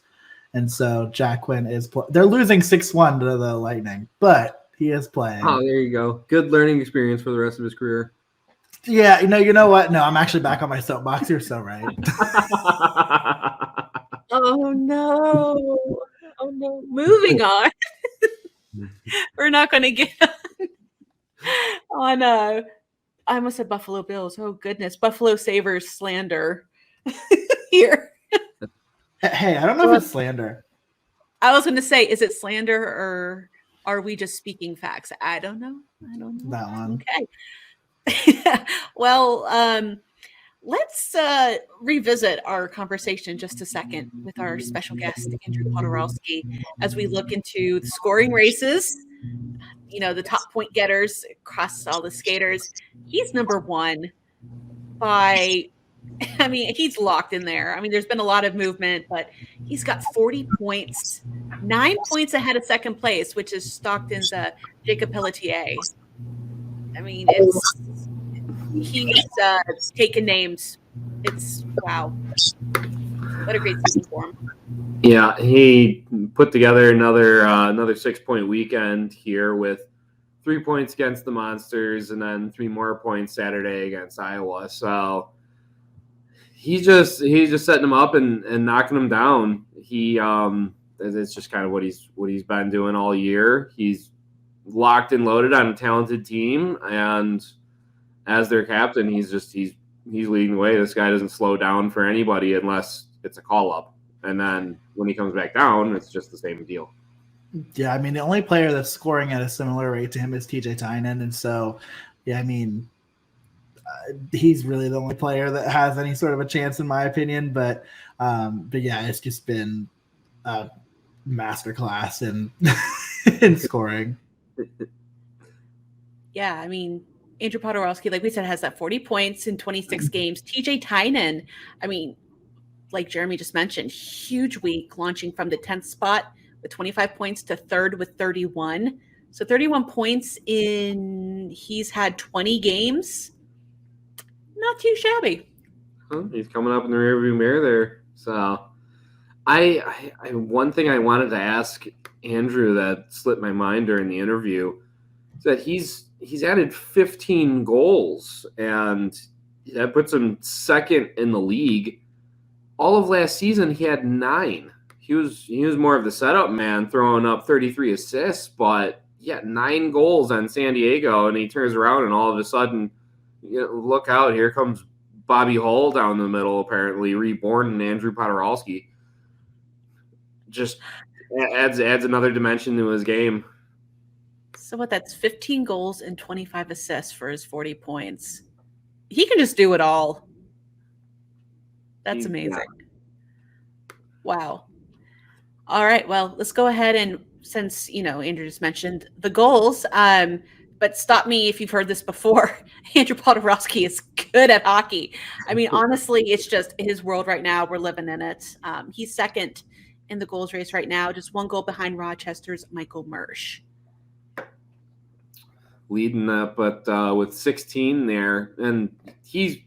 And so Jack Quinn is they're losing 6-1 to the Lightning, but he is playing. Oh, there you go. Good learning experience for the rest of his career. Yeah, you know what? No, I'm actually back on my soapbox. You're so right. Oh, no. Oh, no. Moving on. We're not going to get on I almost said Buffalo Bills. Oh, goodness. Buffalo Sabres slander here. Hey, I don't know if it's slander. I was going to say, is it slander or are we just speaking facts? I don't know. That one. Okay. Well, let's revisit our conversation just a second with our special guest, Andrew Poturalski, as we look into the scoring races, the top point getters across all the skaters. He's number one he's locked in there. There's been a lot of movement, but he's got 40 points, 9 points ahead of second place, which is Stockton's Jacob Bellatier. He's taken names. It's wow. What a great season for him. Yeah, he put together another 6-point weekend here with 3 points against the Monsters and then 3 more points Saturday against Iowa. So he's just setting them up and knocking them down. It's just kind of what he's been doing all year. He's locked and loaded on a talented team, and as their captain, he's leading the way. This guy doesn't slow down for anybody unless it's a call up, and then when he comes back down, it's just the same deal. Yeah, the only player that's scoring at a similar rate to him is TJ Tynan, and so yeah, he's really the only player that has any sort of a chance in my opinion. But yeah, it's just been a masterclass in scoring. Yeah, Andrew Poturalski, like we said, has that 40 points in 26 games. TJ Tynan, I mean, like Jeremy just mentioned, huge week, launching from the 10th spot with 25 points to third with 31. So 31 points he's had 20 games. Not too shabby. He's coming up in the rearview mirror there. So I one thing I wanted to ask Andrew that slipped my mind during the interview is that he's added 15 goals, and that puts him second in the league. All of last season, he had 9. He was more of the setup man, throwing up 33 assists, but he had 9 goals on San Diego, and he turns around and all of a sudden, look out, here comes Bobby Hull down the middle, apparently reborn in Andrew Poturalski. Just adds another dimension to his game. So that's 15 goals and 25 assists for his 40 points. He can just do it all. That's amazing. Yeah. Wow. All right. Well, let's go ahead and, since, Andrew just mentioned the goals, but stop me if you've heard this before. Andrew Poturalski is good at hockey. I mean, honestly, it's just his world right now. We're living in it. He's second in the goals race right now, just 1 goal behind Rochester's Michael Mersch. Leading up, but with 16 there, and he's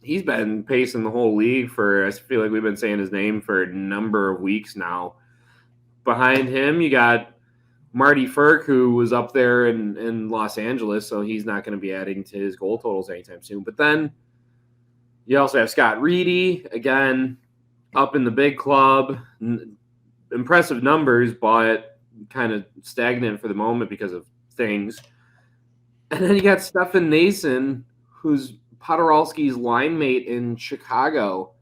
been pacing the whole league for, I feel like we've been saying his name for a number of weeks now. Behind him, you got Marty Ferk, who was up there in Los Angeles, so he's not going to be adding to his goal totals anytime soon. But then you also have Scott Reedy, again, up in the big club. Impressive numbers, but kind of stagnant for the moment because of things. And then you got Stefan Nason, who's Poturalski's line mate in Chicago.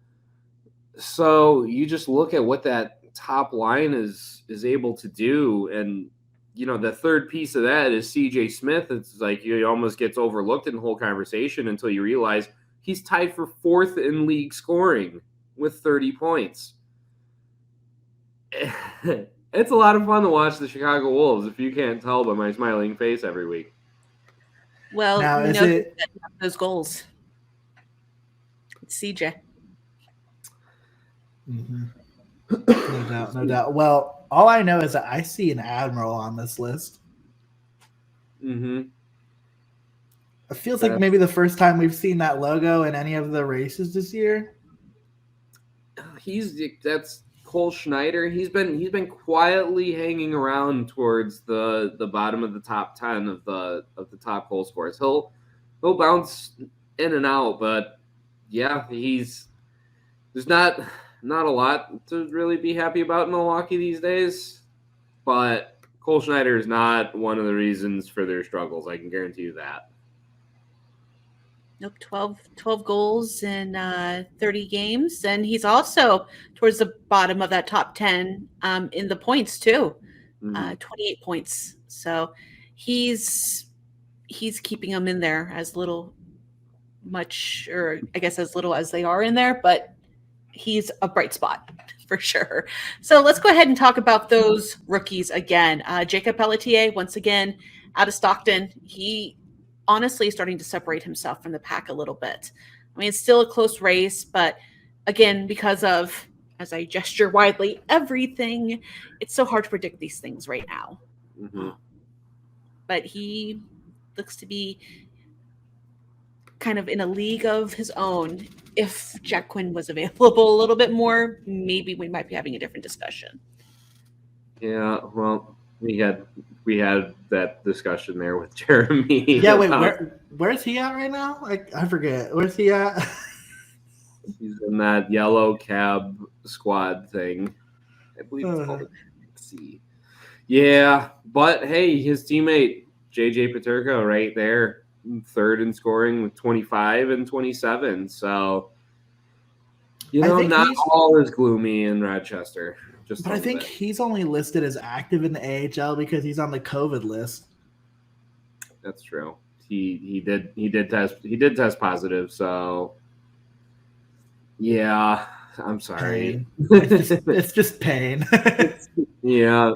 So you just look at what that top line is able to do, and the third piece of that is CJ Smith. It's like he almost gets overlooked in the whole conversation until you realize he's tied for 4th in league scoring with 30 points. It's a lot of fun to watch the Chicago Wolves, if you can't tell by my smiling face every week. Well, now, those goals. It's CJ. Mm-hmm. No doubt. Well, all I know is that I see an Admiral on this list. Mm-hmm. It feels like maybe the first time we've seen that logo in any of the races this year. That's Cole Schneider. He's been quietly hanging around towards the bottom of the top 10 of the top goal scorers. He'll bounce in and out, but yeah, there's not a lot to really be happy about in Milwaukee these days. But Cole Schneider is not one of the reasons for their struggles. I can guarantee you that. Nope, 12 goals in 30 games. And he's also towards the bottom of that top 10 in the points too, 28 points. So he's keeping them in there as little as they are in there, but he's a bright spot for sure. So let's go ahead and talk about those rookies again. Jacob Bellatier, once again, out of Stockton. He honestly is starting to separate himself from the pack a little bit. I mean, it's still a close race, but again, because of, as I gesture widely, everything, it's so hard to predict these things right now. Mm-hmm. But he looks to be kind of in a league of his own. If Jack Quinn was available a little bit more, maybe we might be having a different discussion. Yeah, well, we had that discussion there with Jeremy. Yeah, wait, where's he at right now? I forget. Where's he at? He's in that yellow cab squad thing. I believe it's called C. Yeah, but hey, his teammate JJ Peterka right there, third in scoring with 25 and 27. So, not all is gloomy in Rochester. But I think he's only listed as active in the AHL because he's on the COVID list. That's true. He did test positive. So, yeah, I'm sorry. It's just pain. Yeah.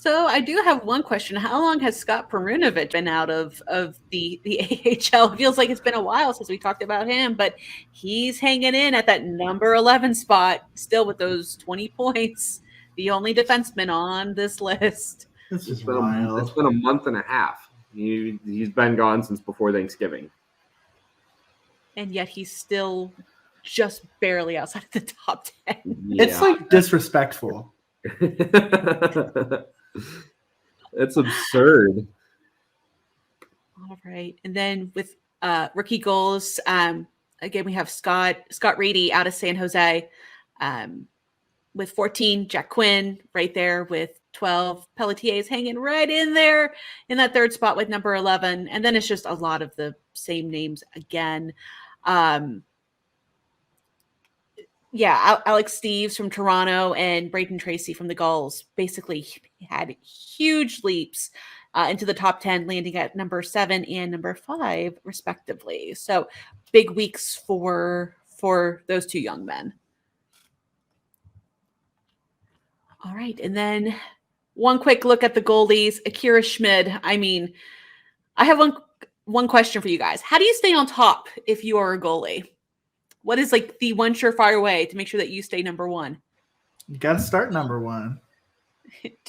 So I do have one question. How long has Scott Perunovic been out of the AHL? It feels like it's been a while since we talked about him, but he's hanging in at that number 11 spot, still with those 20 points. The only defenseman on this list. It's just It's wild. been a month and a half. He's been gone since before Thanksgiving. And yet he's still just barely outside of the top 10. It's like disrespectful. It's absurd. All right. And then with rookie goals, again, we have Scott Reedy out of San Jose with 14, Jack Quinn right there with 12. Pellatier is hanging right in there in that third spot with number 11. And then it's just a lot of the same names again. Alex Steves from Toronto and Braden Tracy from the Gulls basically had huge leaps into the top 10, landing at number 7 and number 5, respectively. So big weeks for those two young men. All right. And then one quick look at the goalies. Akira Schmid. I mean, I have one question for you guys. How do you stay on top if you are a goalie? What is like the one surefire way to make sure that you stay number 1? You got to start number 1.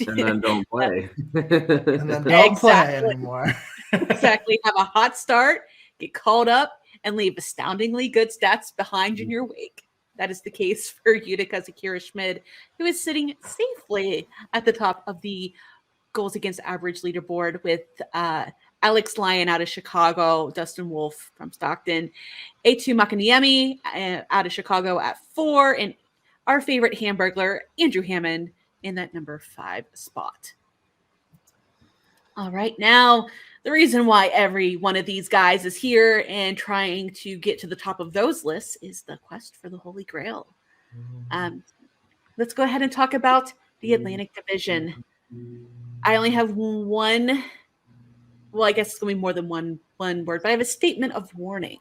And then don't play. And then don't play anymore. Exactly. Have a hot start, get called up, and leave astoundingly good stats behind in your wake. That is the case for Utica's Akira Schmid, who is sitting safely at the top of the goals against average leaderboard with Alex Lyon out of Chicago, Dustin Wolf from Stockton, A2 Makaniemi out of Chicago at 4, and our favorite Hamburglar, Andrew Hammond, in that number 5 spot. All right, now the reason why every one of these guys is here and trying to get to the top of those lists is the quest for the Holy Grail. Let's go ahead and talk about the Atlantic Division. I only have one. Well, I guess it's going to be more than one word, but I have a statement of warning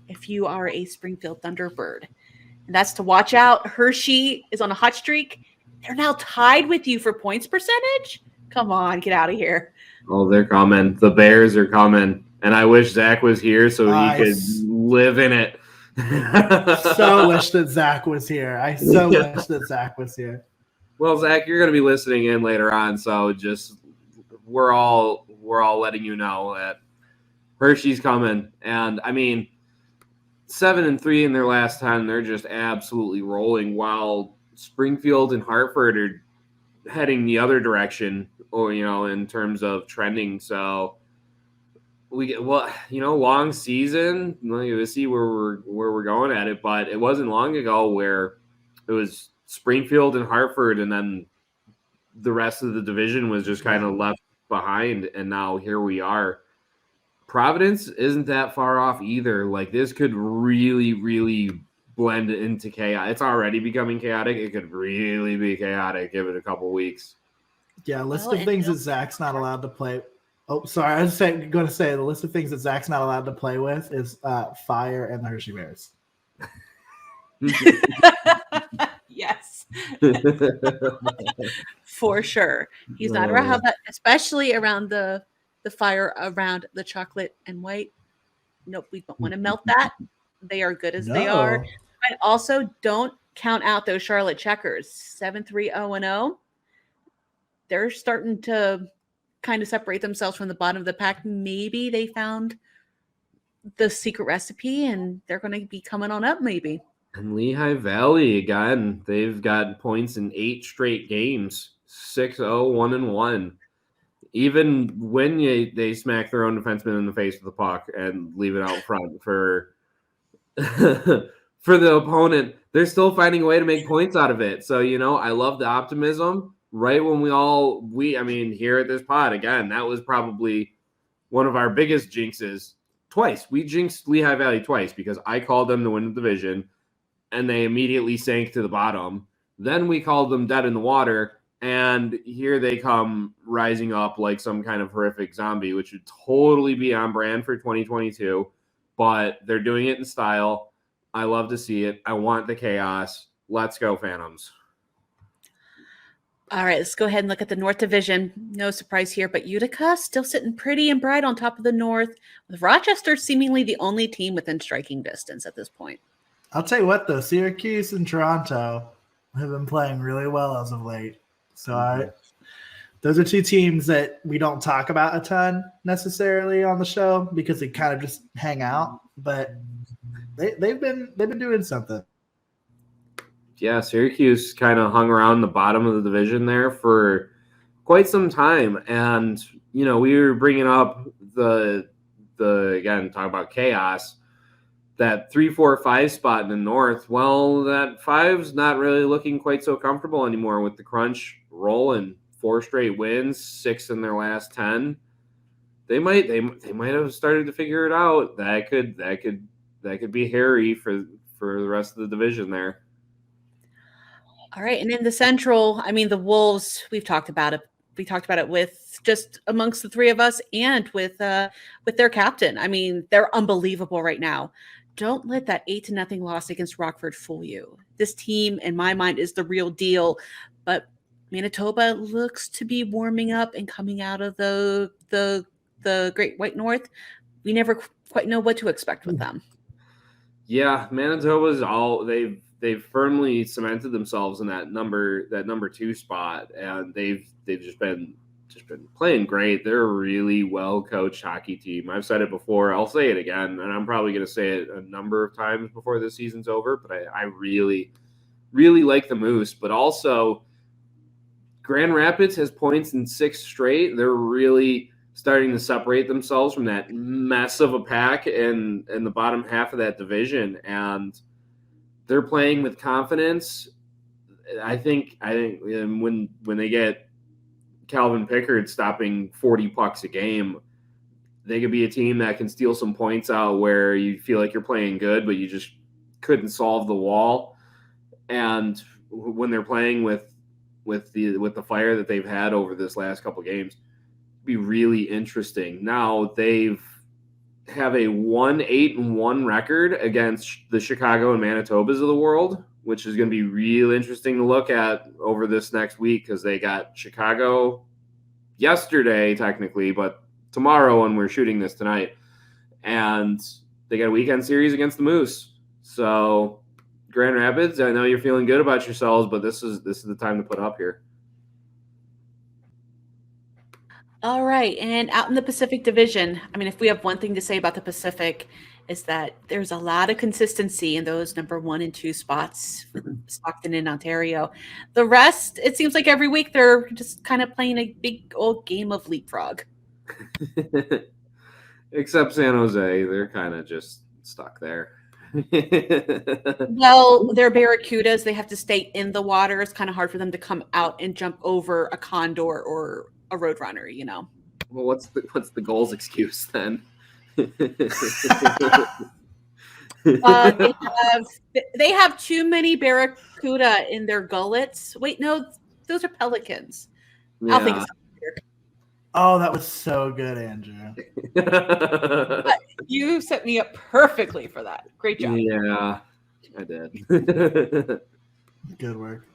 if you are a Springfield Thunderbird. And that's to watch out. Hershey is on a hot streak. They're now tied with you for points percentage. Come on, get out of here. Oh, they're coming. The Bears are coming. And I wish Zack was here so he could live in it. So wish that Zack was here. I so wish that Zack was here. Well, Zack, you're going to be listening in later on, so just we're all letting you know that Hershey's coming. And I mean, 7-3 in their last 10, they're just absolutely rolling, while Springfield and Hartford are heading the other direction, or in terms of trending. So we get long season. We'll see where we're going at it, but it wasn't long ago where it was Springfield and Hartford, and then the rest of the division was just kind of left behind, and now here we are. Providence isn't that far off either. Like, this could really, really blend into chaos. It's already becoming chaotic. It could really be chaotic. Give it a couple weeks. Yeah, list of things that Zack's not allowed to play. Oh, sorry. I was going to say the list of things that Zack's not allowed to play with is Fire and the Hershey Bears. Yes. For sure. He's not around that, especially around the Fire around the chocolate and white. Nope, we don't want to melt that. They are good as they are. But also, don't count out those Charlotte Checkers. 7-3-0-0. They're starting to kind of separate themselves from the bottom of the pack. Maybe they found the secret recipe and they're going to be coming on up maybe. And Lehigh Valley, again, they've got points in 8 straight games. 6-0, 1-1. Even when they smack their own defenseman in the face with the puck and leave it out front for the opponent, they're still finding a way to make points out of it. So, I love the optimism. Right when here at this pod, again, that was probably one of our biggest jinxes. Twice. We jinxed Lehigh Valley twice because I called them to win the division, and they immediately sank to the bottom. Then we called them dead in the water, and here they come rising up like some kind of horrific zombie, which would totally be on brand for 2022. But they're doing it in style. I love to see it. I want the chaos. Let's go, Phantoms. All right, let's go ahead and look at the North Division. No surprise here, but Utica still sitting pretty and bright on top of the North, with Rochester seemingly the only team within striking distance at this point. I'll tell you what, though, Syracuse and Toronto have been playing really well as of late. So those are two teams that we don't talk about a ton necessarily on the show because they kind of just hang out, but they've been doing something. Yeah, Syracuse kind of hung around the bottom of the division there for quite some time. And, we were bringing up the again, talking about chaos, that 3, 4, 5 spot in the North. Well, that 5's not really looking quite so comfortable anymore with the crunch rolling. 4 straight wins, 6 in their last 10. They might have started to figure it out. That could be hairy for the rest of the division there. All right, and in the Central, the Wolves, we've talked about it. We talked about it with just amongst the three of us and with their captain. They're unbelievable right now. Don't let that 8-0 loss against Rockford fool you. This team, in my mind, is the real deal. But Manitoba looks to be warming up and coming out of the Great White North. We never quite know what to expect with them. Yeah, Manitoba's they've firmly cemented themselves in that number 2 spot, and they've just been playing great. They're a really well coached hockey team. I've said it before, I'll say it again, and I'm probably going to say it a number of times before this season's over. But I really, really like the Moose. But also, Grand Rapids has points in 6 straight. They're really starting to separate themselves from that mess of a pack in the bottom half of that division, and they're playing with confidence. I think when they get Calvin Pickard stopping 40 pucks a game, they could be a team that can steal some points out where you feel like you're playing good, but you just couldn't solve the wall. And when they're playing with the fire that they've had over this last couple games, be really interesting. Now have a 1-8-1 record against the Chicago and Manitobas of the world, which is going to be real interesting to look at over this next week because they got Chicago yesterday technically, but tomorrow when we're shooting this tonight, and they got a weekend series against the Moose. So Grand Rapids, I know you're feeling good about yourselves, but this is the time to put up here. All right, and out in the Pacific Division, if we have one thing to say about the Pacific, is that there's a lot of consistency in those number 1 and 2 spots, Stockton and Ontario. The rest, it seems like every week they're just kind of playing a big old game of leapfrog. Except San Jose, they're kind of just stuck there. Well, they're Barracudas. They have to stay in the water. It's kind of hard for them to come out and jump over a condor or a roadrunner, Well, what's the Gulls' excuse then? They have too many Barracuda in their gullets. Wait, no, those are pelicans. Yeah. I'll think of something later. Oh, that was so good, Andrew. You set me up perfectly for that. Great job. Yeah, I did. Good work.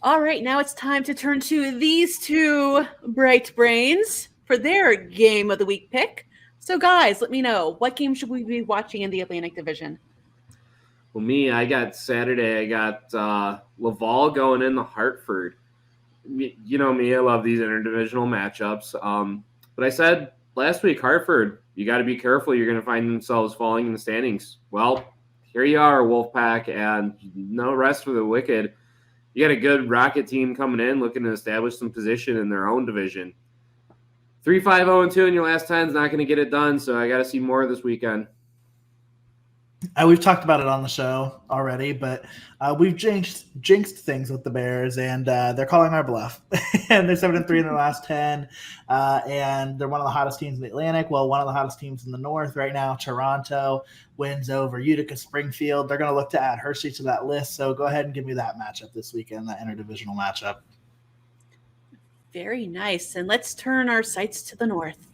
All right, now it's time to turn to these two bright brains for their game of the week pick. So, guys, let me know, what game should we be watching in the Atlantic Division? Well, I got Saturday. I got Laval going into Hartford. You know me, I love these interdivisional matchups. But I said last week, Hartford, you got to be careful. You're going to find themselves falling in the standings. Well, here you are, Wolfpack, and no rest for the wicked. You got a good Rocket team coming in, looking to establish some position in their own division. 3-5-0-2 in your last 10 is not going to get it done, so I got to see more this weekend. We've talked about it on the show already, but we've jinxed things with the Bears, and they're calling our bluff. And they're 7-3 in their last 10, and they're one of the hottest teams in the Atlantic. Well, one of the hottest teams in the North right now. Toronto wins over Utica Springfield. They're going to look to add Hershey to that list, so go ahead and give me that matchup this weekend, that interdivisional matchup. Very nice. And let's turn our sights to the North.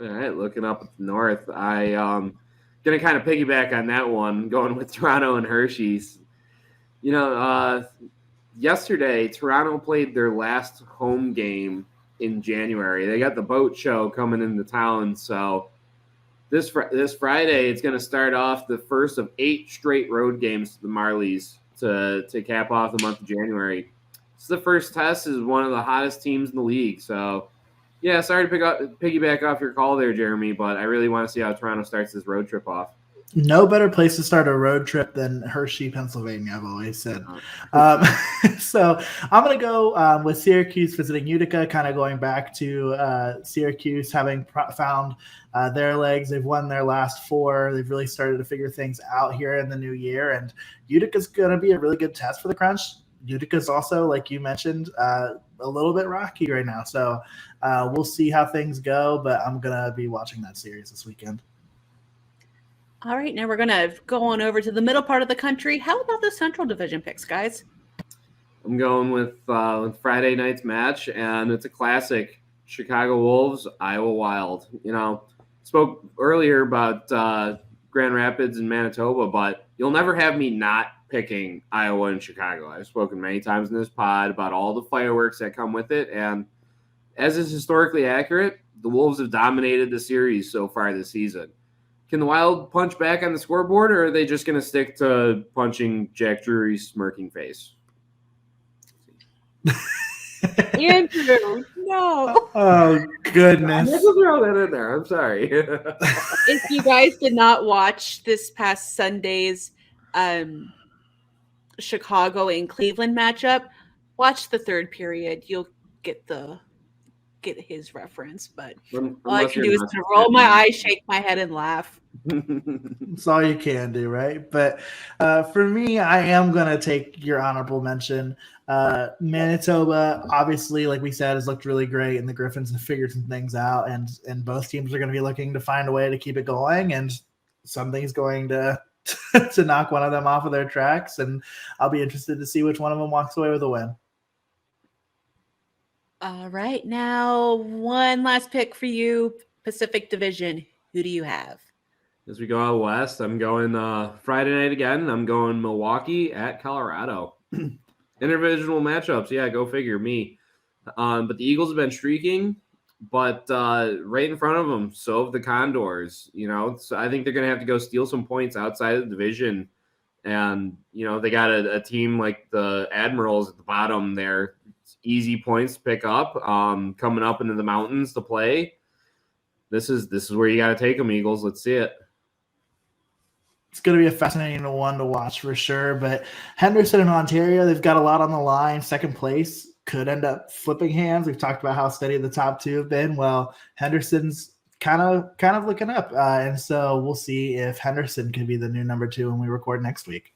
All right, looking up at the North, going to kind of piggyback on that one, going with Toronto and Hershey's. yesterday, Toronto played their last home game in January. They got the boat show coming into town, so this Friday it's going to start off the first of 8 straight road games to the Marlies to cap off the month of January. It's the first test is one of the hottest teams in the league, so yeah, sorry to piggyback off your call there, Jeremy, but I really want to see how Toronto starts this road trip off. No better place to start a road trip than Hershey, Pennsylvania, I've always said. So I'm going to go with Syracuse visiting Utica, kind of going back to Syracuse having found their legs. They've won their last 4. They've really started to figure things out here in the new year, and Utica's going to be a really good test for the Crunch. Utica's also, like you mentioned, a little bit rocky right now. So we'll see how things go, but I'm going to be watching that series this weekend. All right, now we're going to go on over to the middle part of the country. How about the Central Division picks, guys? I'm going with Friday night's match, and it's a classic. Chicago Wolves, Iowa Wild. You know, spoke earlier about Grand Rapids and Manitoba, but you'll never have me not picking Iowa and Chicago. I've spoken many times in this pod about all the fireworks that come with it, and as is historically accurate, the Wolves have dominated the series so far this season. Can the Wild punch back on the scoreboard, or are they just going to stick to punching Jack Drury's smirking face? Andrew, no. Oh, goodness. I have to throw that in there. I'm sorry. If you guys did not watch this past Sunday's Chicago and Cleveland matchup, watch the third period. You'll get his reference, but all I can do is kind of roll my eyes, shake my head, and laugh. That's all you can do, right? But for me, I am going to take your honorable mention. Manitoba, obviously, like we said, has looked really great, and the Griffins have figured some things out, and both teams are going to be looking to find a way to keep it going, and something's going to to knock one of them off of their tracks, and I'll be interested to see which one of them walks away with a win. All right, now one last pick for you, Pacific Division. Who do you have? As we go out west, I'm going Friday night again. I'm going Milwaukee at Colorado. Interdivisional matchups, yeah, go figure, me. But the Eagles have been streaking, but right in front of them, so have the Condors. You know, so I think they're going to have to go steal some points outside of the division. And, you know, they got a team like the Admirals at the bottom there. It's easy points to pick up, coming up into the mountains to play. This is where you got to take them, Eagles. Let's see it. It's going to be a fascinating one to watch for sure. But Henderson and Ontario, they've got a lot on the line. Second place could end up flipping hands. We've talked about how steady the top 2 have been. Well, Henderson's kind of looking up. And so we'll see if Henderson can be the new number 2 when we record next week.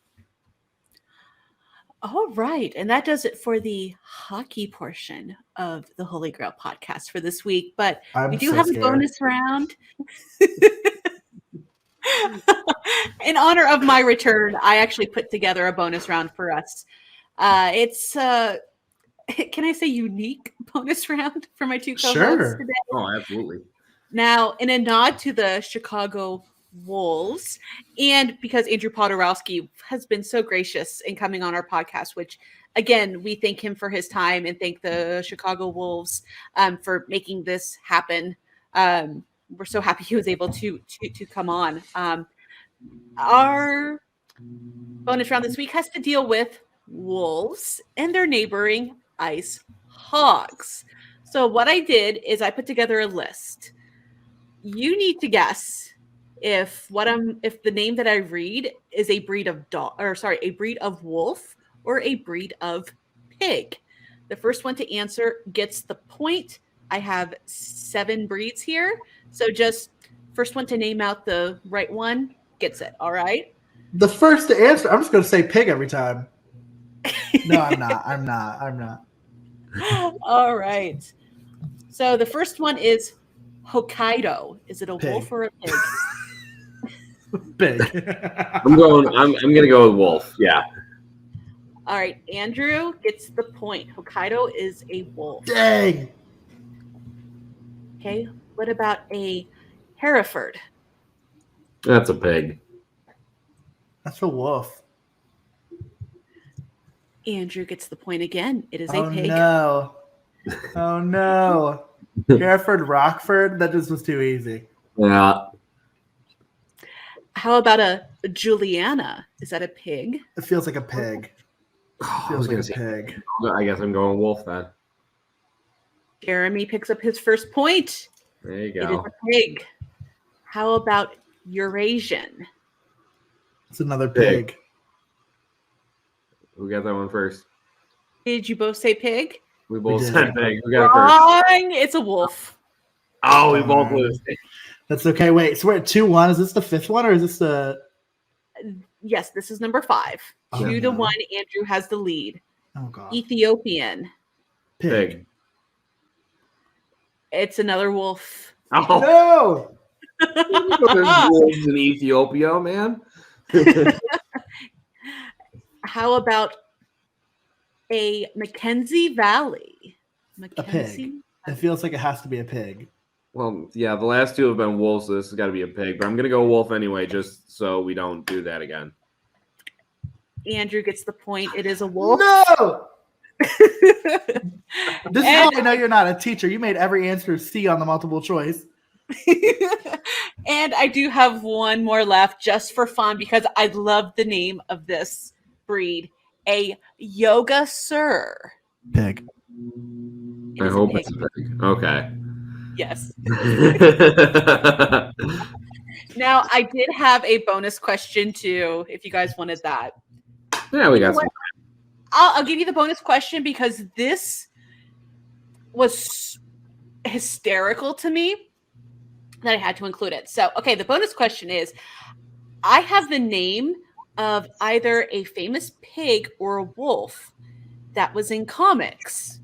All right. And that does it for the hockey portion of the Holy Grail podcast for this week. But we do have a bonus round. In honor of my return, I actually put together a bonus round for us. It's can I say unique bonus round for my 2 co-hosts today? Oh, absolutely. Now, in a nod to the Chicago Wolves, and because Andrew Poturalski has been so gracious in coming on our podcast, which again, we thank him for his time and thank the Chicago Wolves for making this happen. We're so happy he was able to come on. Our bonus round this week has to deal with Wolves and their neighboring Ice Hogs. So what I did is I put together a list. You need to guess if the name that I read is a breed of a breed of wolf or a breed of pig. The first one to answer gets the point. I have 7 breeds here. So just first one to name out the right one gets it. All right. The first to answer, I'm just going to say pig every time. No, I'm not. All right. So the first one is Hokkaido. Is it a pig. Wolf or a pig? Pig. I'm gonna go with wolf. Yeah. All right. Andrew gets the point. Hokkaido is a wolf. Dang. Okay. What about a Hereford? That's a pig. That's a wolf. Andrew gets the point again. It is a Oh pig. no! Oh no! Hereford, Rockford. That just was too easy. Yeah. How about a Juliana? Is that a pig? It feels like a pig. I was Feels like gonna a say. pig. I guess I'm going wolf then. Jeremy picks up his first point. There you It is go. a pig. How about Eurasian? It's another Pig. pig. Who got that one first? Did you both say pig? We both did. said pig. Who got it first? Wrong. It's a wolf. Oh, we both lose. That's okay. Wait, so we're at 2-1. Is this the fifth one, or is this the? Yes, this is number 5. Oh, 2-1. no. Andrew has the lead. Oh god. Ethiopian. Pig. It's another wolf. Oh, No. there's wolves in Ethiopia, man. How about a Mackenzie Valley? A pig. It feels like it has to be a pig. Well, yeah, the last two have been wolves, so this has got to be a pig. But I'm going to go wolf anyway, just so we don't do that again. Andrew gets the point. It is a wolf. No. This is how I know you're not a teacher. You made every answer C on the multiple choice. And I do have one more left just for fun because I love the name of this breed. A Yoga Sir. Pig. It I is a hope pig. it's a pig. Okay. Yes. Now, I did have a bonus question too, if you guys wanted that. Yeah, we got some. I'll give you the bonus question because this was hysterical to me that I had to include it. So, okay, the bonus question is, I have the name of either a famous pig or a wolf that was in comics.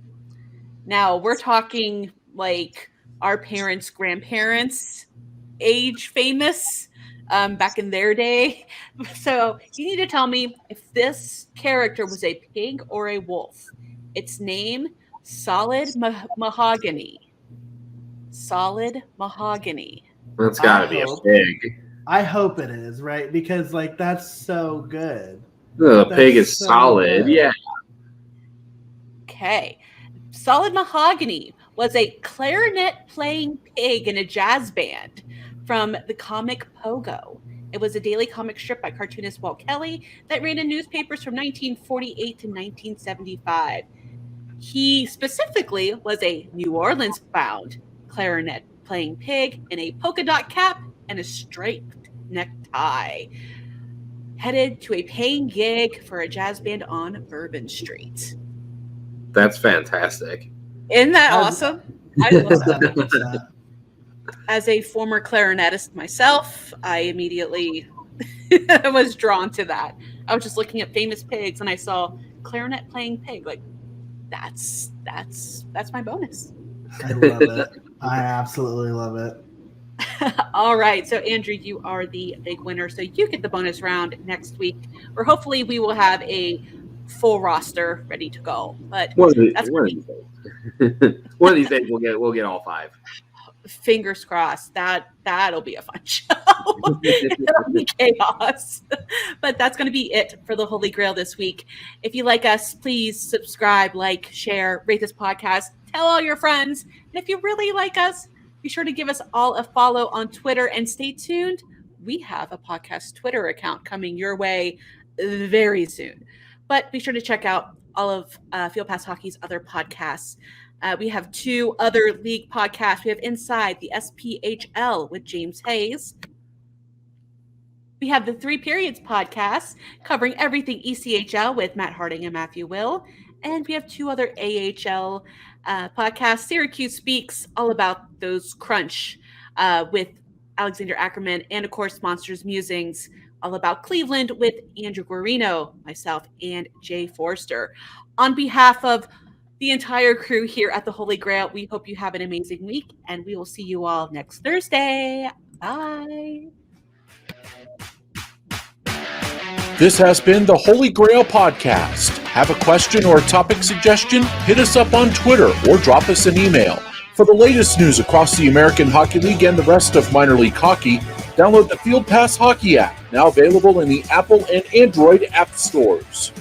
Now, we're talking like our parents' grandparents' age famous back in their day. So you need to tell me if this character was a pig or a wolf. Its name, Solid Mahogany. Solid Mahogany. That's got to be a pig. I hope it is, right? Because like that's so good. The That's pig is so solid. good. Yeah. Okay. Solid Mahogany was a clarinet-playing pig in a jazz band from the comic Pogo. It was a daily comic strip by cartoonist Walt Kelly that ran in newspapers from 1948 to 1975. He specifically was a New Orleans-bound clarinet-playing pig in a polka dot cap and a striped necktie, headed to a paying gig for a jazz band on Bourbon Street. That's fantastic. Isn't that awesome? I love that. 100%. As a former clarinetist myself, I immediately was drawn to that. I was just looking at famous pigs and I saw clarinet playing pig. Like, that's my bonus. I love it. I absolutely love it. All right. So, Andrew, you are the big winner. So you get the bonus round next week, or hopefully we will have a full roster ready to go. But One of these days we'll get all 5. fingers crossed. That'll be a fun show. It'll be chaos. But that's going to be it for the Holy Grail this week. If you like us, please subscribe, like, share, rate this podcast, tell all your friends. And if you really like us, be sure to give us all a follow on Twitter and stay tuned. We have a podcast Twitter account coming your way very soon. But be sure to check out all of Field Pass Hockey's other podcasts. We have 2 other league podcasts. We have Inside the SPHL with James Hayes. We have the 3 Periods podcast covering everything ECHL with Matt Harding and Matthew Will. And we have 2 other AHL podcasts. Syracuse Speaks, all about those crunch with Alexander Ackerman. And, of course, Monsters Musings, all about Cleveland with Andrew Guarino, myself, and Jay Forster. On behalf of the entire crew here at the Holy Grail, we hope you have an amazing week, and we will see you all next Thursday. Bye. This has been the Holy Grail Podcast. Have a question or a topic suggestion? Hit us up on Twitter or drop us an email. For the latest news across the American Hockey League and the rest of minor league hockey, download the Field Pass Hockey app, now available in the Apple and Android app stores.